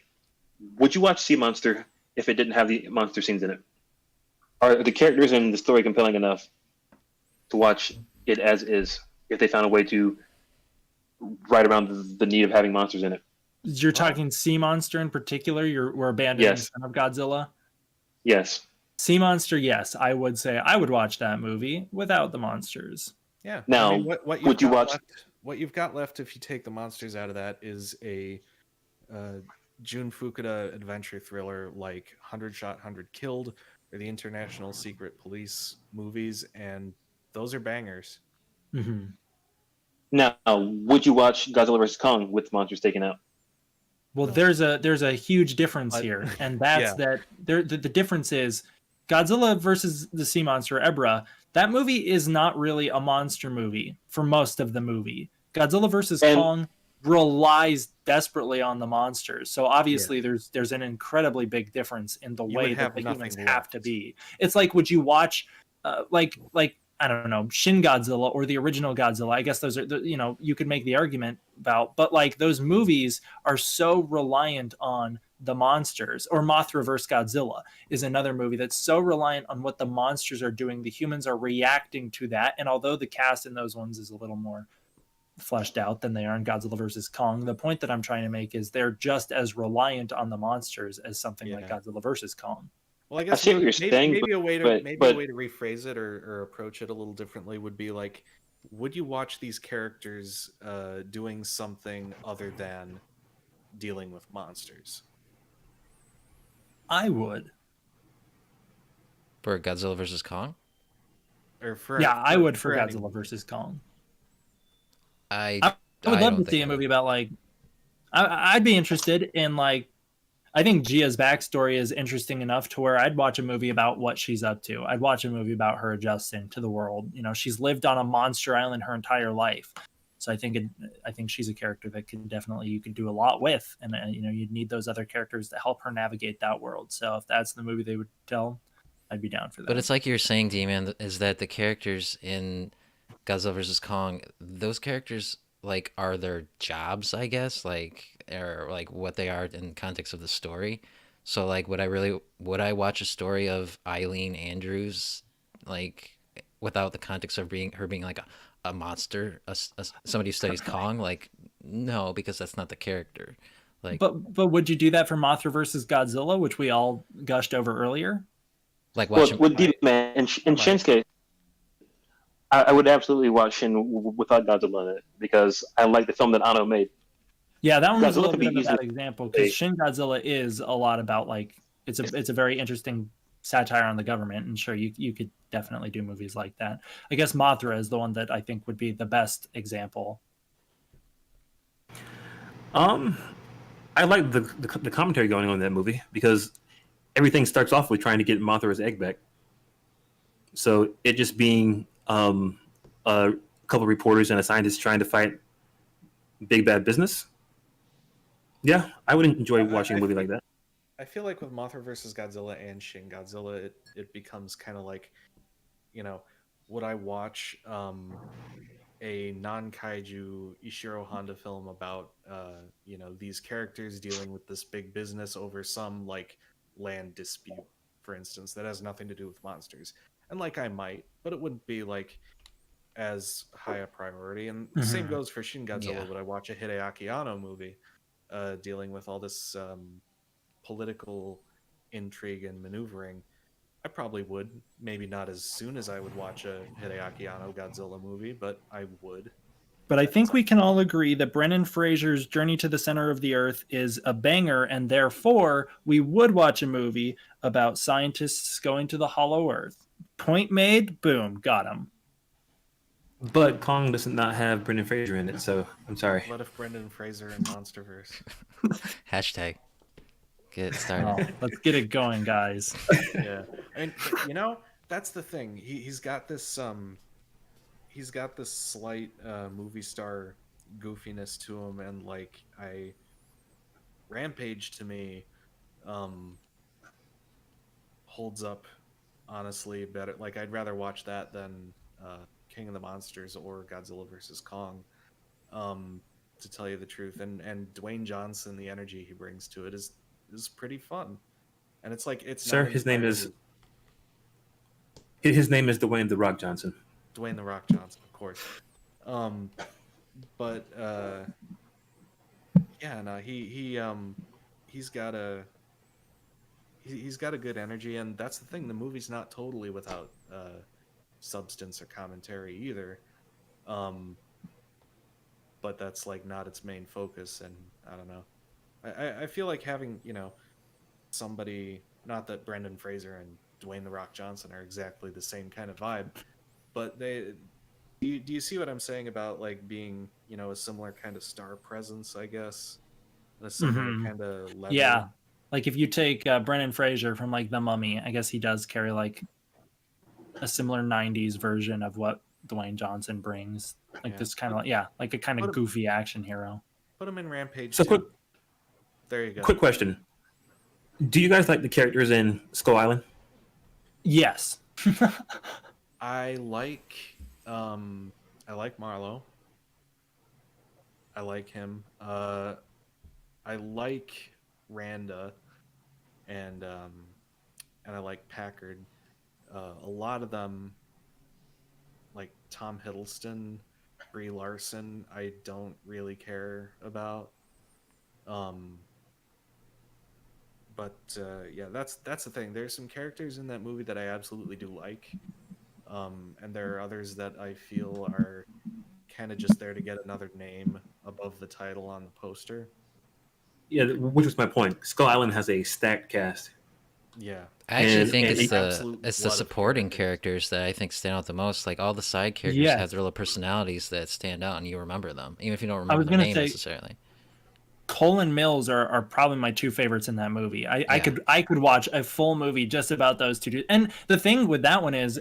Would you watch Sea Monster if it didn't have the monster scenes in it? Are the characters and the story compelling enough to watch it as is if they found a way to write around the need of having monsters in it? You're talking Sea Monster in particular. We're abandoning Yes. Son of Godzilla. Yes. Sea Monster, yes, I would say I would watch that movie without the monsters. Yeah. Now, what would you watch? What you've got left if you take the monsters out of that is a Jun Fukuda adventure thriller like 100 Shot, 100 Killed, or the International Secret Police movies, and those are bangers. Mm-hmm. Now, would you watch Godzilla vs. Kong with monsters taken out? Well, there's a huge difference But- here, and that's Yeah. that the difference is Godzilla versus the Sea Monster Ebra. That movie is not really a monster movie for most of the movie. Godzilla versus And- Kong relies desperately on the monsters. So obviously there's an incredibly big difference in the You way would that have the nothing humans have left. to be. It's like, would you watch like I don't know, Shin Godzilla or the original Godzilla? I guess those are you could make the argument about, but like those movies are so reliant on the monsters. Or Mothra vs. Godzilla is another movie that's so reliant on what the monsters are doing. The humans are reacting to that, and although the cast in those ones is a little more fleshed out than they are in Godzilla versus Kong, the point that I'm trying to make is they're just as reliant on the monsters as something like Yeah. Godzilla versus Kong. Well, I guess see what you're maybe, saying, maybe a way to but- maybe but- a way to rephrase it or approach it a little differently would be like, would you watch these characters doing something other than dealing with monsters? I would. For Godzilla versus Kong, Or for Yeah, I would for any Godzilla movie. versus Kong. I I would love don't to see think a I movie would. about like I'd be interested in like I think Gia's backstory is interesting enough to where I'd watch a movie about what she's up to. I'd watch a movie about her adjusting to the world. You know, she's lived on a monster island her entire life. So I think she's a character that you could do a lot with, and you'd need those other characters to help her navigate that world. So if that's the movie they would tell, I'd be down for that. But it's like you're saying, D-Man, is that the characters in Godzilla vs. Kong, those characters like are their jobs, I guess, like or like what they are in context of the story. So like would I watch a story of Eileen Andrews like without the context of her being like a monster, somebody who studies Kong? Like no, because that's not the character. Like But would you do that for Mothra versus Godzilla, which we all gushed over earlier? Well, watching. with D Man and Shinsuke, I would absolutely watch Shin without Godzilla in it because I like the film that Anno made. Yeah, that one was a Godzilla little could bit be of a bad easily example because Shin Godzilla is a lot about like it's a very interesting satire on the government, and sure you could definitely do movies like that. I guess Mothra is the one that I think would be the best example. I like the commentary going on in that movie because everything starts off with trying to get Mothra's egg back. So it just being a couple reporters and a scientist trying to fight big bad business. Yeah, I would enjoy watching a movie like that. I feel like with Mothra versus Godzilla and Shin Godzilla, it becomes kind of like, would I watch a non-kaiju Ishiro Honda film about these characters dealing with this big business over some like land dispute, for instance, that has nothing to do with monsters? And like I might, but it wouldn't be like as high a priority. And the same goes for Shin Godzilla. Yeah. Would I watch a Hideaki Anno movie dealing with all this political intrigue and maneuvering? I probably would. Maybe not as soon as I would watch a Hideaki Anno Godzilla movie, but I would. But I think we can all agree that Brendan Fraser's Journey to the Center of the Earth is a banger, and therefore we would watch a movie about scientists going to the Hollow Earth. Point made, boom, got him. But Kong does not have Brendan Fraser in it, so I'm sorry. What if Brendan Fraser in MonsterVerse? Hashtag. Get it started. Oh, let's get it going, guys. Yeah, and that's the thing. He's got this slight movie star goofiness to him, and like Rampage to me holds up honestly better. Like I'd rather watch that than King of the Monsters or Godzilla versus Kong, to tell you the truth. And Dwayne Johnson, the energy he brings to it is pretty fun. And it's like Sir, his name is Dwayne The Rock Johnson. Dwayne The Rock Johnson, of course. But yeah, no, he's got a good energy, and that's the thing. The movie's not totally without substance or commentary either. But that's like not its main focus, and I don't know. I feel like having, somebody, not that Brendan Fraser and Dwayne The Rock Johnson are exactly the same kind of vibe, but do you see what I'm saying about like being, a similar kind of star presence, I guess? A similar kind of level. Yeah. Like if you take Brendan Fraser from like The Mummy, I guess he does carry like a similar 90s version of what Dwayne Johnson brings. Like this kind of like a kind of goofy action hero. Put him in Rampage. So quick, there you go. Quick question. Do you guys like the characters in Skull Island? Yes. I like Marlowe. I like him. I like Randa, and I like Packard. A lot of them, like Tom Hiddleston, Brie Larson, I don't really care about. But yeah, that's the thing. There's some characters in that movie that I absolutely do like, and there are others that I feel are kind of just there to get another name above the title on the poster. Yeah, which was my point. Skull Island has a stacked cast. Yeah, I actually think and it's the supporting characters that I think stand out the most. Like all the side characters have their little personalities that stand out, and you remember them, even if you don't remember their name necessarily. Cole and Mills are probably my two favorites in that movie. I could watch a full movie just about those two dudes. And the thing with that one is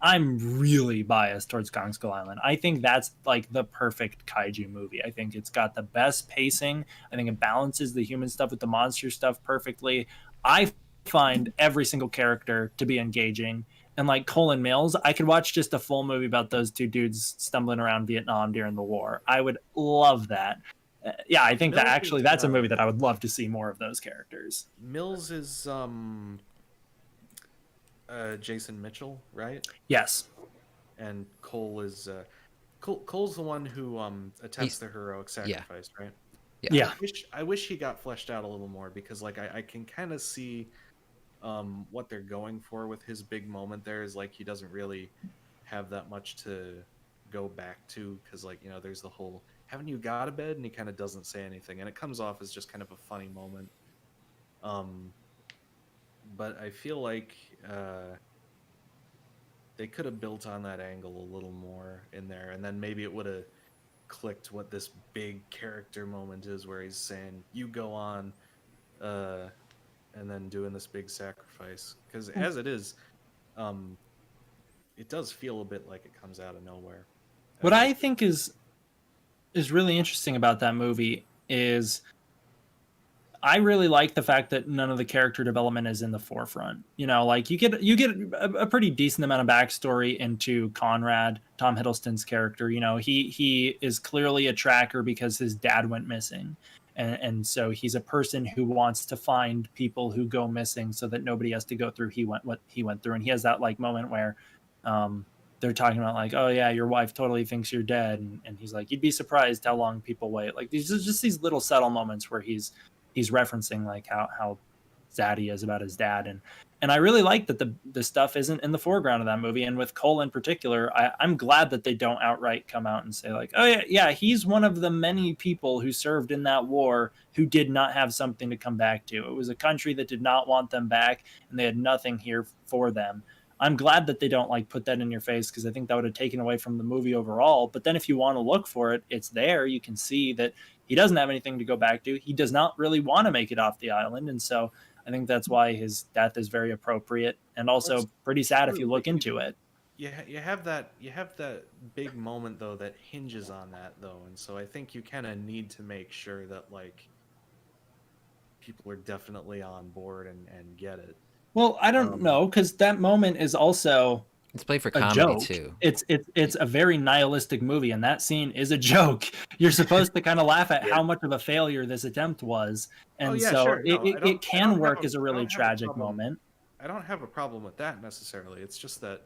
I'm really biased towards Kong Skull Island. I think that's like the perfect kaiju movie. I think it's got the best pacing. I think it balances the human stuff with the monster stuff perfectly. I find every single character to be engaging. And like Cole and Mills, I could watch just a full movie about those two dudes stumbling around Vietnam during the war. I would love that. Yeah, I think that's a movie that I would love to see more of those characters. Mills is Jason Mitchell, right? Yes. And Cole is Cole's the one who attempts the heroic sacrifice, right? Yeah. I wish he got fleshed out a little more, because like I can kind of see what they're going for with his big moment there. Is like he doesn't really have that much to go back to, because like, you know, there's the whole haven't you got a bed, and he kind of doesn't say anything, and it comes off as just kind of a funny moment. um but I feel like they could have built on that angle a little more in there, and then maybe it would have clicked what this big character moment is, where he's saying you go on, uh and then doing this big sacrifice, because as it is, um it does feel a bit like it comes out of nowhere. What I think is really interesting about that movie is I really like the fact that none of the character development is in the forefront. You know, like you get a pretty decent amount of backstory into Conrad, Tom Hiddleston's character. You know, he is clearly a tracker because his dad went missing. And so he's a person who wants to find people who go missing so that nobody has to go through what he went through. And he has that like moment where they're talking about like, oh yeah, your wife totally thinks you're dead. And he's like, you'd be surprised how long people wait. Like these are just these little subtle moments where he's referencing like how sad he is about his dad. And I really like that the stuff isn't in the foreground of that movie. And with Cole in particular, I'm glad that they don't outright come out and say like, oh yeah, he's one of the many people who served in that war who did not have something to come back to. It was a country that did not want them back, and they had nothing here for them. I'm glad that they don't like put that in your face, because I think that would have taken away from the movie overall. But then if you want to look for it, it's there. You can see that he doesn't have anything to go back to. He does not really want to make it off the island. And so I think that's why his death is very appropriate, and also That's pretty sad if you true, look but into it. you have that big moment though that hinges on that though, and so I think you kind of need to make sure that like people are definitely on board and get it. Well, I don't know, because that moment is also It's played for a comedy joke. too. It's a very nihilistic movie, and that scene is a joke. You're supposed to kind of laugh at how much of a failure this attempt was, and Yeah, so sure. No, it can work as a I really don't have a tragic problem. moment. I don't have a problem with that necessarily. It's just that,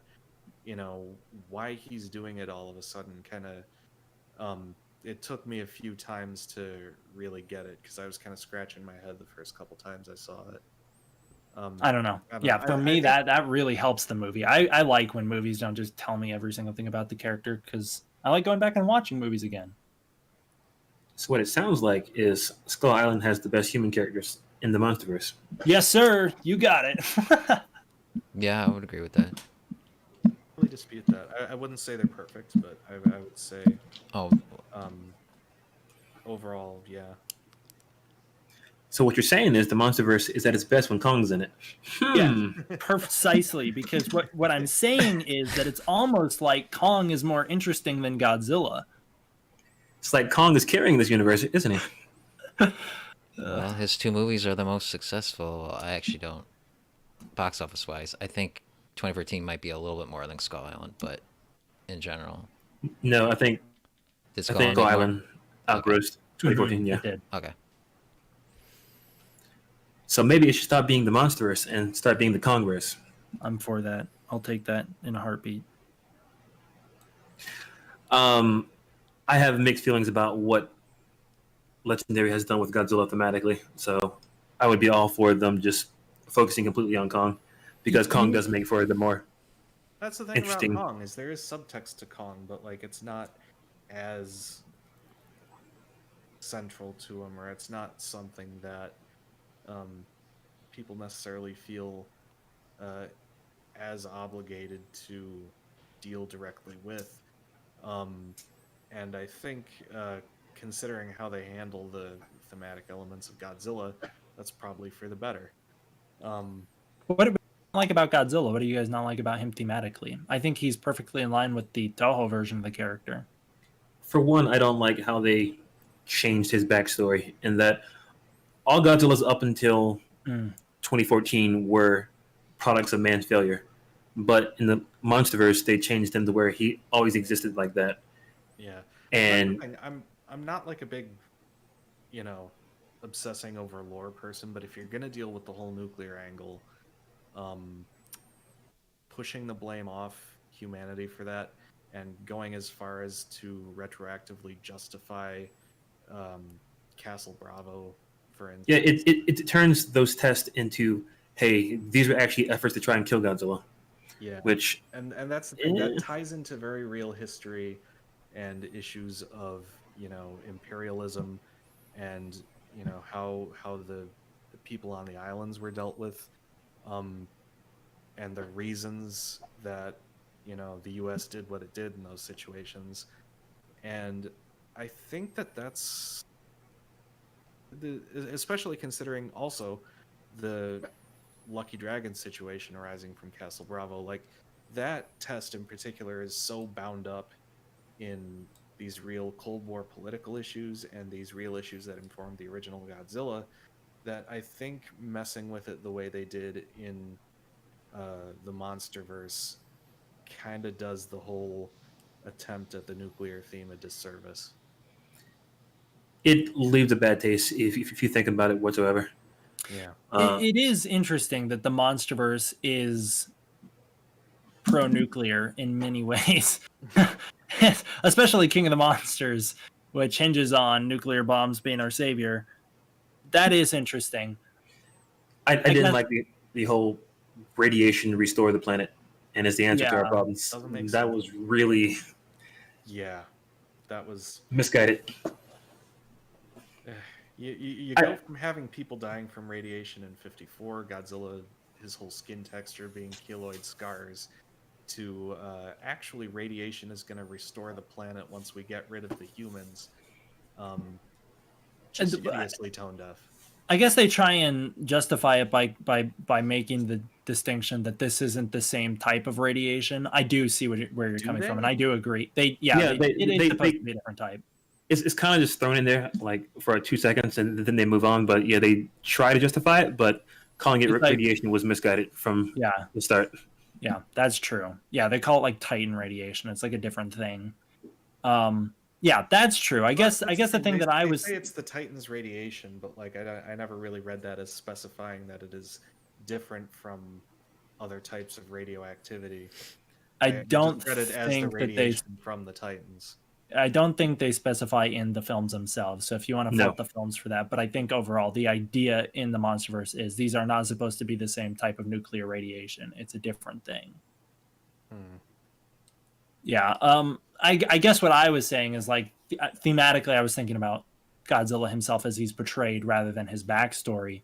you know, why he's doing it all of a sudden kind of it took me a few times to really get it, because I was kind of scratching my head the first couple times I saw it. I don't know. Yeah, for me, that really helps the movie. I like when movies don't just tell me every single thing about the character, because I like going back and watching movies again. So what it sounds like is Skull Island has the best human characters in the MonsterVerse. Yes, sir. You got it. Yeah, I would agree with that. really dispute that. I wouldn't say they're perfect, but I would say Oh, overall, yeah. So what you're saying is the MonsterVerse is at its best when Kong's in it. Yeah, precisely. Because what I'm saying is that it's almost like Kong is more interesting than Godzilla. It's like Kong is carrying this universe, isn't he? well, his 2 movies are the most successful. I actually don't. Box office wise, I think 2014 might be a little bit more than Skull Island, but in general, No, I think did Skull Island outgrossed 2014. Yeah. It did. Okay. So maybe it should stop being the MonsterVerse and start being the Kongverse. I'm for that. I'll take that in a heartbeat. I have mixed feelings about what Legendary has done with Godzilla thematically, so I would be all for them just focusing completely on Kong, because Kong does make for the more That's the thing about interesting. Kong, is there is subtext to Kong, but like it's not as central to him, or it's not something that people necessarily feel as obligated to deal directly with. And I think, considering how they handle the thematic elements of Godzilla, that's probably for the better. What do you like about Godzilla? What do you guys not like about him thematically? I think he's perfectly in line with the Toho version of the character. For one, I don't like how they changed his backstory, in that all Godzillas up until 2014 were products of man's failure. But in the MonsterVerse, they changed him to where he always existed like that. Yeah. And I'm not like a big, you know, obsessing over lore person, but if you're gonna deal with the whole nuclear angle, pushing the blame off humanity for that, and going as far as to retroactively justify Castle Bravo, for instance. Yeah, it turns those tests into, hey, these were actually efforts to try and kill Godzilla. Yeah, Which and that's the thing that ties into very real history and issues of imperialism and how the people on the islands were dealt with, and the reasons that the U.S. did what it did in those situations. And I think that's especially considering also the Lucky Dragon situation arising from Castle Bravo. Like, that test in particular is so bound up in these real Cold War political issues and these real issues that informed the original Godzilla, that I think messing with it the way they did in the Monsterverse kind of does the whole attempt at the nuclear theme a disservice. it leaves a bad taste if you think about it whatsoever. Yeah. It is interesting that the Monsterverse is pro-nuclear in many ways, especially King of the Monsters, which hinges on nuclear bombs being our savior. That is interesting. I didn't like the whole radiation restore the planet and is the answer to our Yeah. problems. Doesn't make That sense. was really Yeah, that was misguided. you go from having people dying from radiation in 54, Godzilla, his whole skin texture being keloid scars, to actually radiation is going to restore the planet once we get rid of the humans. Just hideously tone deaf. I guess they try and justify it by making the distinction that this isn't the same type of radiation. I do see where you're coming from, and I do agree. It is supposed to be a different type. It's kind of just thrown in there like for 2 seconds and then they move on. But yeah, they try to justify it, but calling it radiation was misguided from the start. Yeah, that's true. Yeah, they call it like Titan radiation. It's like a different thing. Yeah, that's true. I guess the thing that I was say it's the Titan's radiation, but like I never really read that as specifying that it is different from other types of radioactivity. I don't just read it as the think that radiation from the Titans. I don't think they specify in the films themselves. So if you want to fault the films for that, but I think overall the idea in the Monsterverse is these are not supposed to be the same type of nuclear radiation. It's a different thing. Yeah. I guess what I was saying is like thematically, I was thinking about Godzilla himself as he's portrayed rather than his backstory.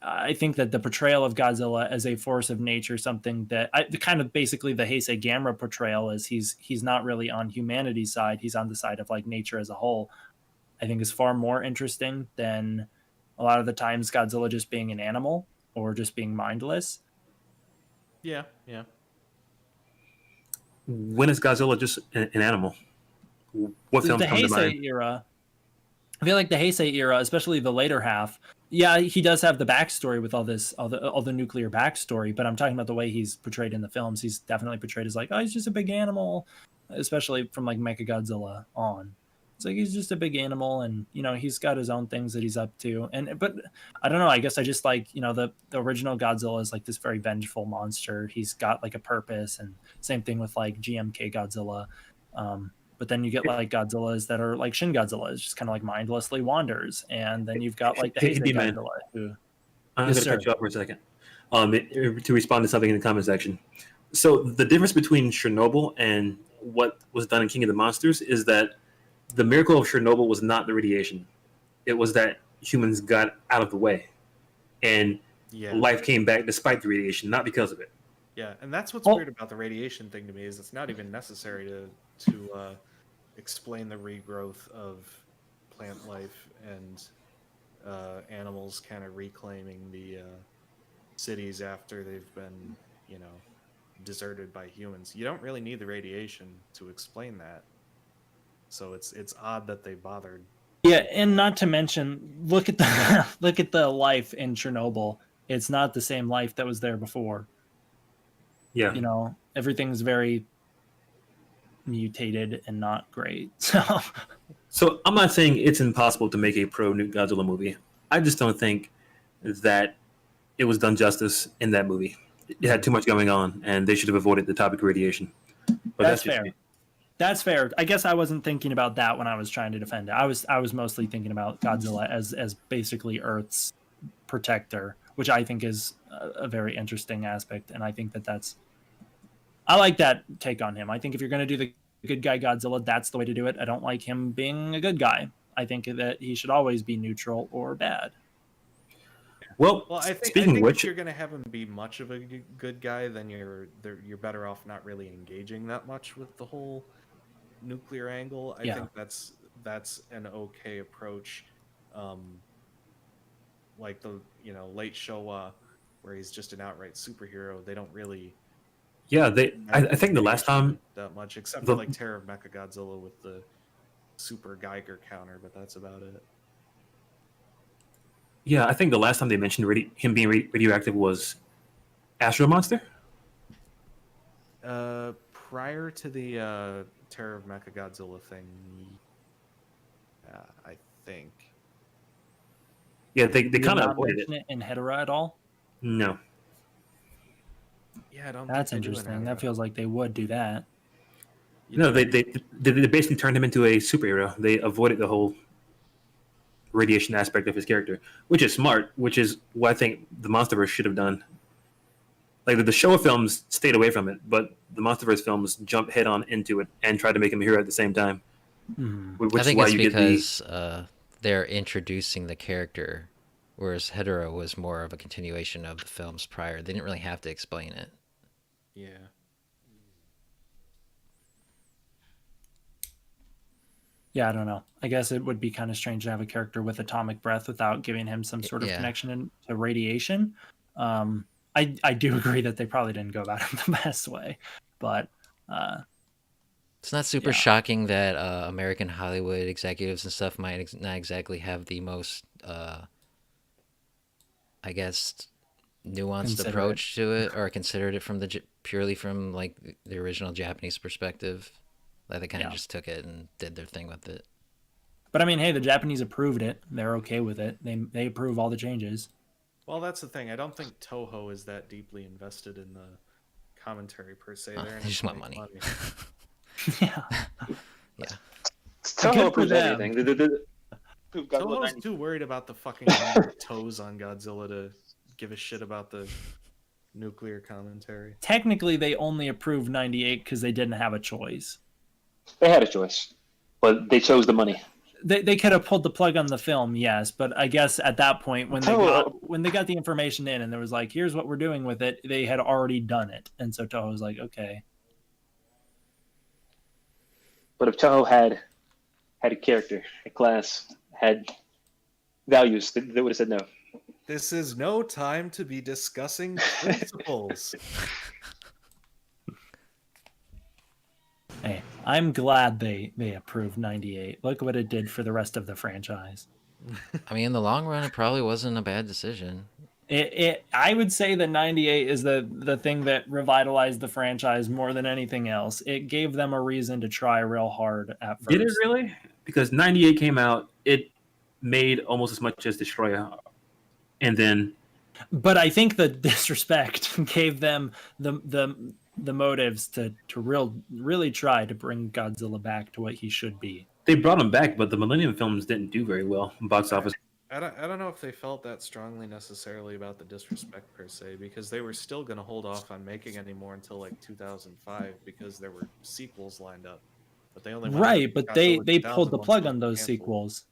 I think that the portrayal of Godzilla as a force of nature, something that kind of basically the Heisei Gamera portrayal is he's not really on humanity's side. He's on the side of like nature as a whole. I think is far more interesting than a lot of the times Godzilla just being an animal or just being mindless. Yeah. When is Godzilla just an animal? What films come to mind? Era. I feel like the Heisei era, especially the later half. Yeah, he does have the backstory with all the nuclear backstory, but I'm talking about the way he's portrayed in the films. He's definitely portrayed as like, oh, he's just a big animal, especially from like Mechagodzilla on. It's like he's just a big animal, and he's got his own things that he's up to. But I don't know. I guess I just like the original Godzilla is like this very vengeful monster. He's got like a purpose, and same thing with like GMK Godzilla. But then you get like Godzillas that are like Shin Godzilla, is just kind of like mindlessly wanders, and then you've got like the Heisei Godzilla. I'm going to cut you off for a second to respond to something in the comment section. So the difference between Chernobyl and what was done in King of the Monsters is that the miracle of Chernobyl was not the radiation; it was that humans got out of the way, and life came back despite the radiation, not because of it. Yeah, and that's what's weird about the radiation thing to me is it's not even necessary to explain the regrowth of plant life and animals kind of reclaiming the cities after they've been, deserted by humans. You don't really need the radiation to explain that. So it's odd that they bothered. Yeah, and not to mention, look at the life in Chernobyl. It's not the same life that was there before. Yeah. Everything's very mutated and not great. So I'm not saying it's impossible to make a pro-New Godzilla movie. I just don't think that it was done justice in that movie. It had too much going on, and they should have avoided the topic of radiation. But that's fair. That's fair. I guess I wasn't thinking about that when I was trying to defend it. I was mostly thinking about Godzilla as basically Earth's protector, which I think is a very interesting aspect, and I think I like that take on him. I think if you're going to do the good guy Godzilla, that's the way to do it. I don't like him being a good guy. I think that he should always be neutral or bad. Well, Well, I speaking think of which, if you're going to have him be much of a good guy, then you're better off not really engaging that much with the whole nuclear angle. I think that's an okay approach. Like the late Showa, where he's just an outright superhero. They don't really. yeah, I think the last time that much, except for like Terror of Mechagodzilla with the super Geiger counter, but that's about it. Yeah, I think the last time they mentioned him being radioactive was Astro Monster. Prior to the Terror of Mechagodzilla thing, I think. Yeah, they kind of avoided it in Hedorah at all. No. Yeah, I don't. That's interesting. That feels like they would do that. No, they basically turned him into a superhero. They avoided the whole radiation aspect of his character, which is smart, which is what I think the MonsterVerse should have done. Like the Showa films stayed away from it, but the MonsterVerse films jumped head on into it and tried to make him a hero at the same time. I think it's because they're introducing the character, whereas Hedorah was more of a continuation of the films prior. They didn't really have to explain it. Yeah. Yeah, I don't know. I guess it would be kind of strange to have a character with atomic breath without giving him some sort of connection to radiation. I do agree that they probably didn't go about it the best way, but it's not super shocking that American Hollywood executives and stuff might not exactly have the most, I guess, nuanced approach to it, or considered it from purely from like the original Japanese perspective. Like they kind of just took it and did their thing with it. But I mean, hey, the Japanese approved it. They're okay with it. They approve all the changes. Well, that's the thing. I don't think Toho is that deeply invested in the commentary per se. They just want money. Yeah. Toho approves anything. Toho's too worried about the fucking toes on Godzilla to give a shit about the nuclear commentary. Technically, they only approved 98 because they didn't have a choice. They had a choice, but they chose the money. They could have pulled the plug on the film, yes, but I guess at that point when they got the information in and there was like, here's what we're doing with it, they had already done it, and so Toho was like, okay. But if Toho had a character, a class, had values, they would have said no. This is no time to be discussing principles. Hey, I'm glad they approved 98. Look what it did for the rest of the franchise. I mean, in the long run, it probably wasn't a bad decision. I would say that 98 is the thing that revitalized the franchise more than anything else. It gave them a reason to try real hard at first. Did it really? Because 98 came out, it made almost as much as Destroyer. And then... But I think the disrespect gave them the motives to really try to bring Godzilla back to what he should be. They brought him back, but the Millennium films didn't do very well in box office. I don't know if they felt that strongly necessarily about the disrespect per se, because they were still going to hold off on making any more until like 2005 because there were sequels lined up. But they only but they pulled the plug on those sequels.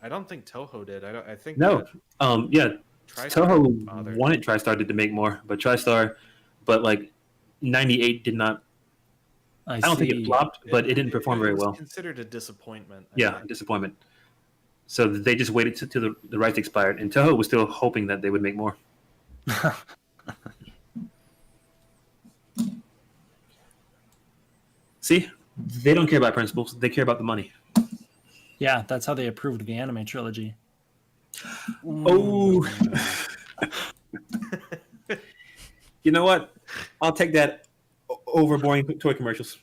I don't think Toho did. I think Toho wanted TriStar to make more, but TriStar, like 98 did not. I don't think it flopped, but it didn't perform very well. Considered a disappointment. I think. Disappointment. So they just waited till the rights expired, and Toho was still hoping that they would make more. See, they don't care about principles; they care about the money. Yeah, that's how they approved the anime trilogy. Oh, you know what? I'll take that over boring toy commercials.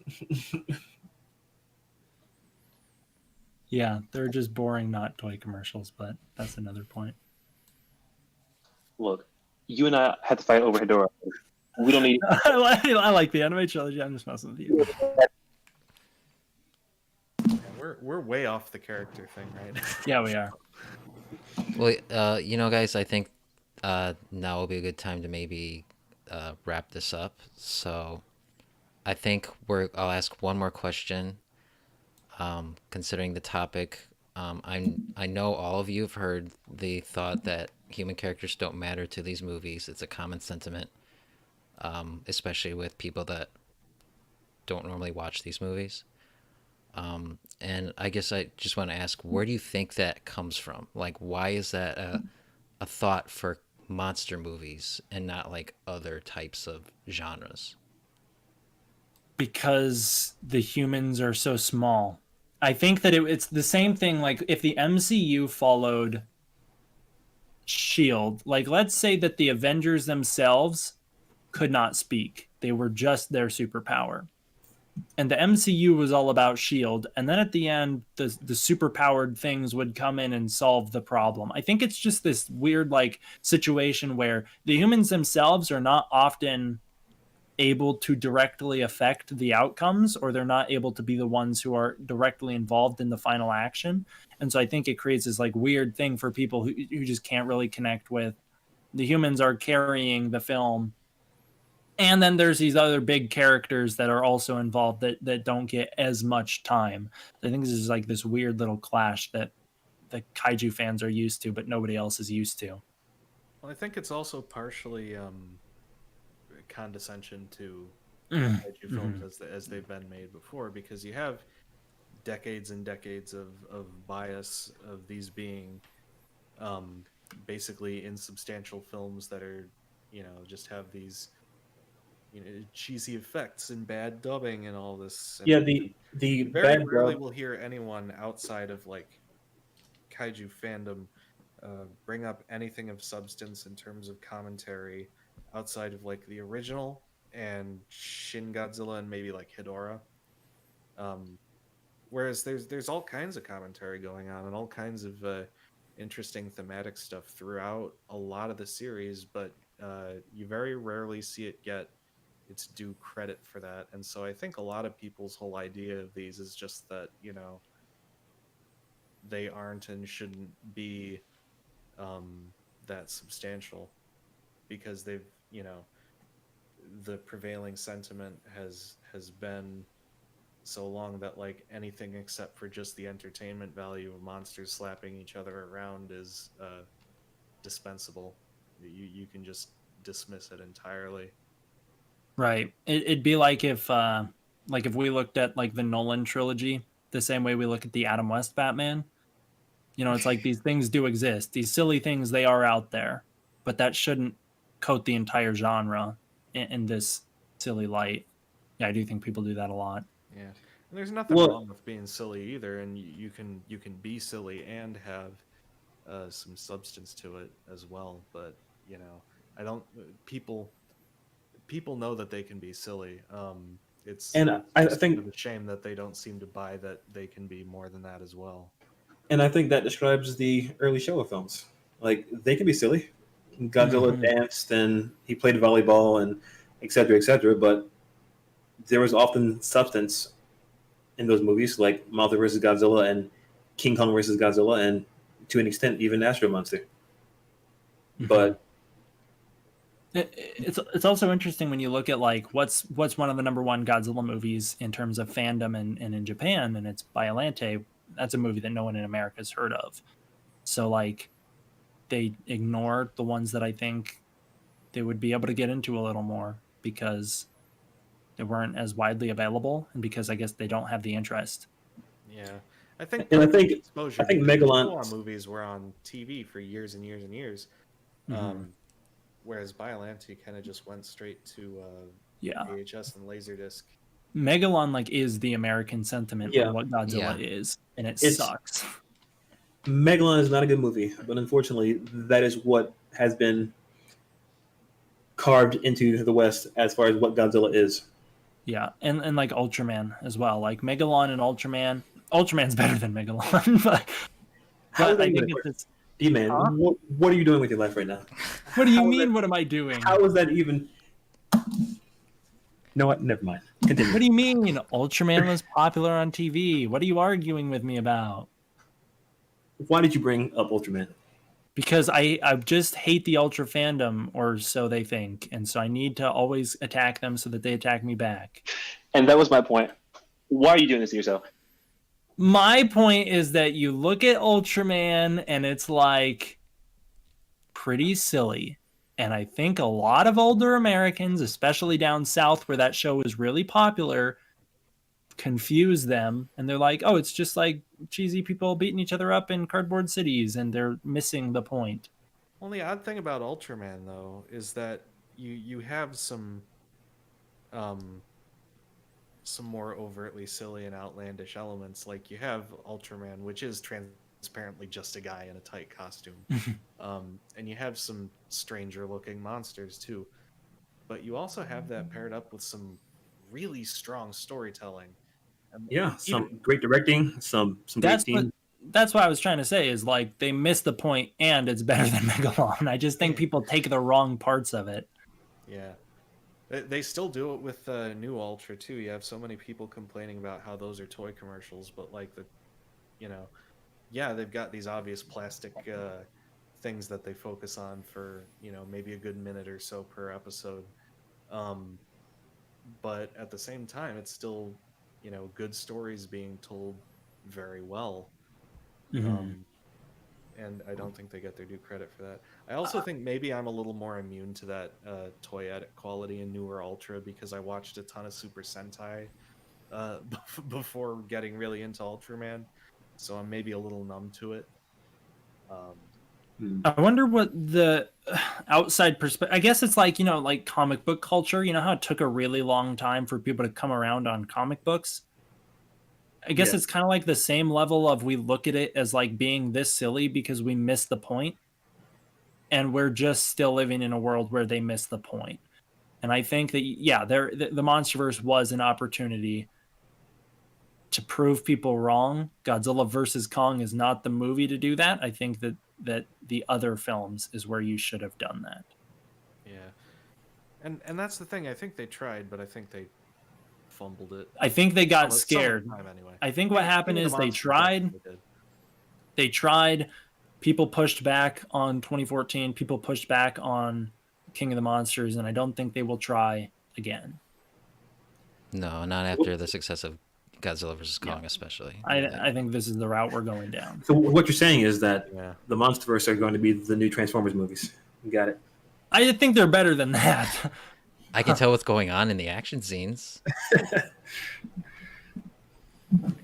Yeah, they're just boring, not toy commercials, but that's another point. Look, you and I had to fight over Hedorah. We don't need... I like the anime trilogy. I'm just messing with you. we're way off the character thing right now. Yeah, we are. Well, guys, I think now will be a good time to maybe wrap this up. So I think I'll ask one more question. Considering the topic, I know all of you have heard the thought that human characters don't matter to these movies. It's a common sentiment, especially with people that don't normally watch these movies. And I guess I just want to ask, where do you think that comes from? Like, why is that a thought for monster movies and not like other types of genres? Because the humans are so small. I think that it's the same thing. Like if the MCU followed Shield, like let's say that the Avengers themselves could not speak. They were just their superpower. And the MCU was all about Shield, and then at the end the superpowered things would come in and solve the problem. I think it's just this weird like situation where the humans themselves are not often able to directly affect the outcomes, or they're not able to be the ones who are directly involved in the final action. And so I think it creates this like weird thing for people who just can't really connect with the humans are carrying the film. And then there's these other big characters that are also involved that don't get as much time. I think this is like this weird little clash that the kaiju fans are used to, but nobody else is used to. Well, I think it's also partially condescension to kaiju films as they've been made before, because you have decades and decades of bias of these being basically insubstantial films that are, just have these cheesy effects and bad dubbing and all this. And Yeah, the very bad rarely dub. will hear anyone outside of like kaiju fandom bring up anything of substance in terms of commentary outside of like the original and Shin Godzilla and maybe like Hedorah. Whereas there's all kinds of commentary going on and all kinds of interesting thematic stuff throughout a lot of the series, but you very rarely see it get its due credit for that. And so I think a lot of people's whole idea of these is just that, they aren't and shouldn't be that substantial, because they've, the prevailing sentiment has been so long that like anything except for just the entertainment value of monsters slapping each other around is dispensable. You can just dismiss it entirely. Right. It'd be like if we looked at like the Nolan trilogy the same way we look at the Adam West Batman. It's like these things do exist. These silly things, they are out there, but that shouldn't coat the entire genre in this silly light. Yeah, I do think people do that a lot. Yeah, and there's nothing wrong with being silly either, and you can be silly and have some substance to it as well. But I don't. People know that they can be silly. I think a shame that they don't seem to buy that they can be more than that as well. And I think that describes the early Showa films. Like, they can be silly. Godzilla danced and he played volleyball and et cetera, but there was often substance in those movies, like Mothra vs. Godzilla and King Kong vs. Godzilla, and to an extent, even Astro Monster. But it's also interesting when you look at like what's one of the number one Godzilla movies in terms of fandom and in Japan, and it's Biollante. That's a movie that no one in America has heard of. So like they ignore the ones that I think they would be able to get into a little more because they weren't as widely available and because I guess they don't have the interest. Yeah. I think Megalon movies were on TV for years and years and years. Whereas Biollante kind of just went straight to VHS and Laserdisc. Megalon like is the American sentiment of what Godzilla is, and it sucks. Megalon is not a good movie, but unfortunately, that is what has been carved into the West as far as what Godzilla is. Yeah, and like Ultraman as well. Like Megalon and Ultraman's better than Megalon, but I think it's D Man, what are you doing with your life right now? What do you mean? What am I doing? How is that even? know what? Never mind. What Continue. do you mean? Ultraman was popular on TV. What are you arguing with me about? Why did you bring up Ultraman? Because I just hate the Ultra fandom, or so they think. And so I need to always attack them so that they attack me back. And that was my point. Why are you doing this to yourself? My point is that you look at Ultraman and it's like pretty silly. And I think a lot of older Americans, especially down south where that show was really popular, confuse them. And they're like, oh, it's just like cheesy people beating each other up in cardboard cities. And they're missing the point. Well, the odd thing about Ultraman, though, is that you have some more overtly silly and outlandish elements. Like you have Ultraman, which is transparently just a guy in a tight costume, and you have some stranger-looking monsters too. But you also have that paired up with some really strong storytelling. And Yeah, some great directing, some great That's scenes. that's what I was trying to say is like they missed the point and it's better than Megalon. I just think people take the wrong parts of it. Yeah. They still do it with New Ultra too. You have so many people complaining about how those are toy commercials, but like they've got these obvious plastic things that they focus on for maybe a good minute or so per episode. But at the same time, it's still good stories being told very well. And I don't think they get their due credit for that. I also think maybe I'm a little more immune to that toy edit quality in newer Ultra because I watched a ton of Super Sentai before getting really into Ultraman, so I'm maybe a little numb to it. I wonder what the outside perspective. I guess it's like like comic book culture. You know how it took a really long time for people to come around on comic books. I guess it's kind of like the same level of we look at it as like being this silly because we missed the point, and we're just still living in a world where they missed the point. And I think that the MonsterVerse was an opportunity to prove people wrong. Godzilla versus Kong is not the movie to do that. I think that the other films is where you should have done that. Yeah, and that's the thing. I think they tried, but I think they fumbled it. I think they got scared. Anyway. I think what happened is they tried. People pushed back on 2014. People pushed back on King of the Monsters, and I don't think they will try again. No, not after the success of Godzilla vs. Kong, especially. I think this is the route we're going down. So what you're saying is that the MonsterVerse are going to be the new Transformers movies. You got it. I think they're better than that. I can tell what's going on in the action scenes. I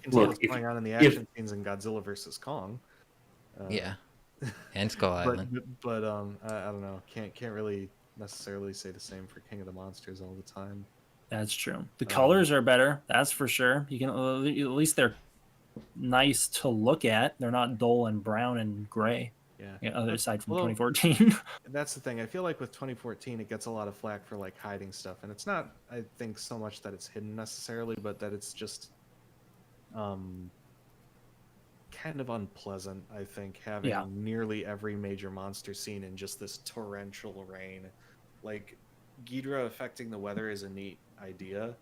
can tell what's going on in the action scenes in Godzilla vs. Kong. Yeah, and Skull Island. But I don't know. Can't really necessarily say the same for King of the Monsters all the time. That's true. The colors are better. That's for sure. You can at least they're nice to look at. They're not dull and brown and gray. Yeah. Other side from 2014. That's the thing. I feel like with 2014, it gets a lot of flack for like hiding stuff, and it's not. I think so much that it's hidden necessarily, but that it's just kind of unpleasant. I think having nearly every major monster scene in just this torrential rain, like Ghidorah affecting the weather is a neat idea,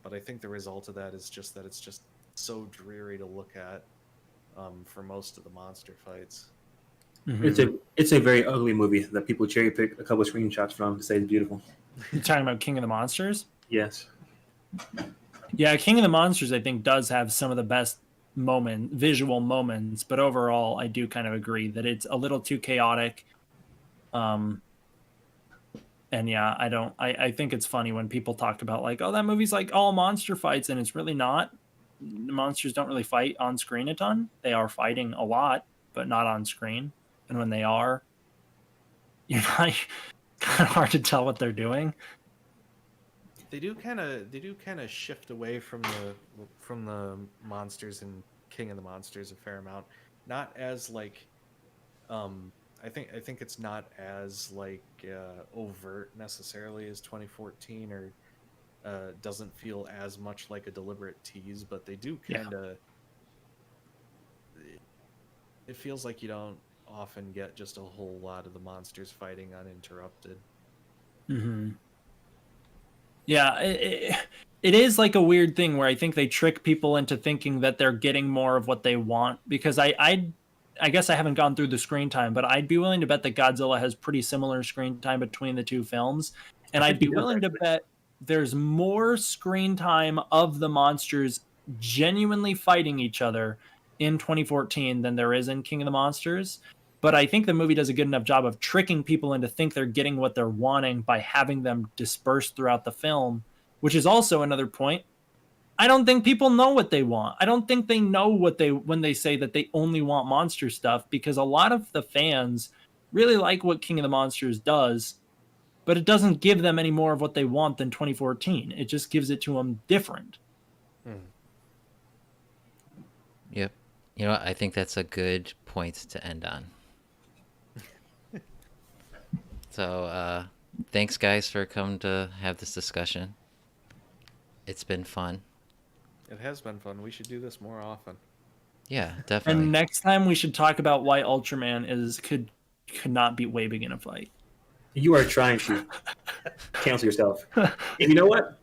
but I think the result of that is just that it's just so dreary to look at for most of the monster fights. Mm-hmm. It's a very ugly movie that people cherry pick a couple of screenshots from to say it's beautiful. You're talking about King of the Monsters? Yes. Yeah, King of the Monsters I think does have some of the best visual moments, but overall I do kind of agree that it's a little too chaotic. And yeah, I think it's funny when people talk about like, oh, that movie's like all monster fights, and it's really not. The monsters don't really fight on screen a ton. They are fighting a lot, but not on screen. And when they are, you're not kind of hard to tell what they're doing. They do kind of shift away from the monsters in King of the Monsters a fair amount. Not as like I think it's not as like overt necessarily as 2014, or doesn't feel as much like a deliberate tease, but they do kind of. It feels like you don't often get just a whole lot of the monsters fighting uninterrupted. Mm-hmm. Yeah, it is like a weird thing where I think they trick people into thinking that they're getting more of what they want, because I guess I haven't gone through the screen time, but I'd be willing to bet that Godzilla has pretty similar screen time between the two films, and I I'd think be he does, willing to actually. bet there's more screen time of the monsters genuinely fighting each other in 2014 than there is in King of the Monsters. But I think the movie does a good enough job of tricking people into think they're getting what they're wanting by having them dispersed throughout the film, which is also another point. I don't think people know what they want. I don't think they know what they when they say that they only want monster stuff, because a lot of the fans really like what King of the Monsters does, but it doesn't give them any more of what they want than 2014. It just gives it to them different. Yep. You know what? I think that's a good point to end on. So, thanks guys for coming to have this discussion. It's been fun. It has been fun. We should do this more often. Yeah, definitely. And next time we should talk about why Ultraman could not beat Weibig in a fight. You are trying to cancel yourself. And you know what?